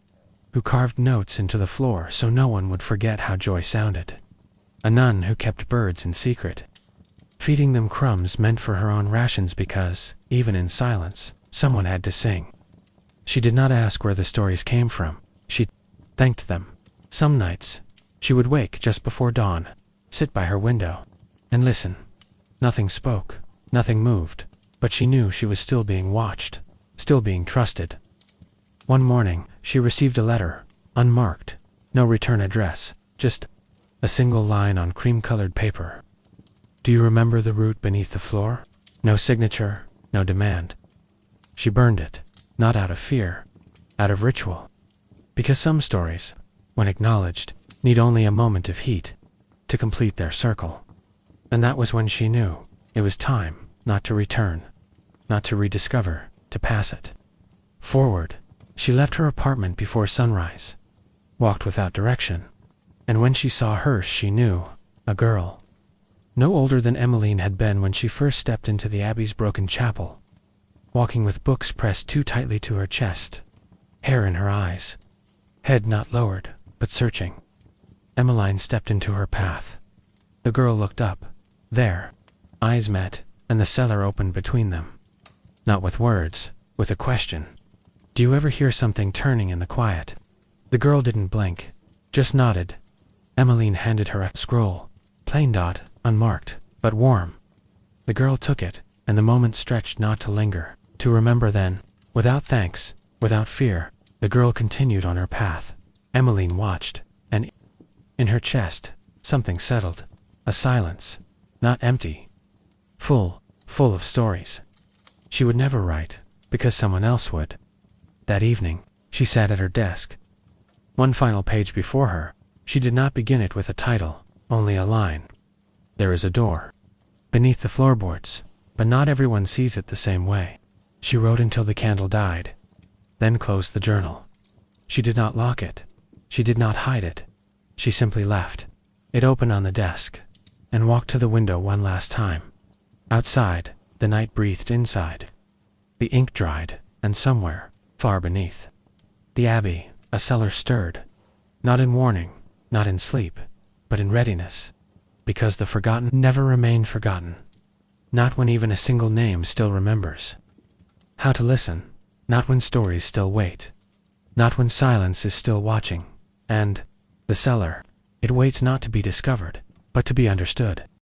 who carved notes into the floor so no one would forget how joy sounded. A nun who kept birds in secret, feeding them crumbs meant for her own rations because, even in silence, someone had to sing. She did not ask where the stories came from. She thanked them. Some nights, she would wake just before dawn, sit by her window, and listen. Nothing spoke, nothing moved, but she knew she was still being watched, still being trusted. One morning, she received a letter, unmarked, no return address, just a single line on cream-colored paper. Do you remember the route beneath the floor? No signature, no demand. She burned it, not out of fear, out of ritual. Because some stories, when acknowledged, need only a moment of heat to complete their circle. And that was when she knew it was time not to return, not to rediscover, to pass it forward. She left her apartment before sunrise, walked without direction, and when she saw her, she knew, a girl, no older than Emmeline had been when she first stepped into the abbey's broken chapel, walking with books pressed too tightly to her chest, hair in her eyes, head not lowered, but searching. Emmeline stepped into her path. The girl looked up. There, eyes met, and the cellar opened between them. Not with words, with a question. Do you ever hear something turning in the quiet? The girl didn't blink, just nodded. Emmeline handed her a scroll, plain dot, unmarked, but warm. The girl took it, and the moment stretched not to linger, to remember then. Without thanks, without fear, the girl continued on her path. Emmeline watched, and in her chest, something settled. A silence, not empty, full of stories. She would never write, because someone else would. That evening, she sat at her desk. One final page before her. She did not begin it with a title, only a line. There is a door beneath the floorboards, but not everyone sees it the same way. She wrote until the candle died, then closed the journal. She did not lock it. She did not hide it. She simply left it open on the desk, and walked to the window one last time. Outside, the night breathed inside. The ink dried, and somewhere, far beneath the abbey, a cellar stirred. Not in warning, not in sleep, but in readiness. Because the forgotten never remain forgotten. Not when even a single name still remembers. How to listen. not when stories still wait, not when silence is still watching, and the cellar, it waits not to be discovered, but to be understood.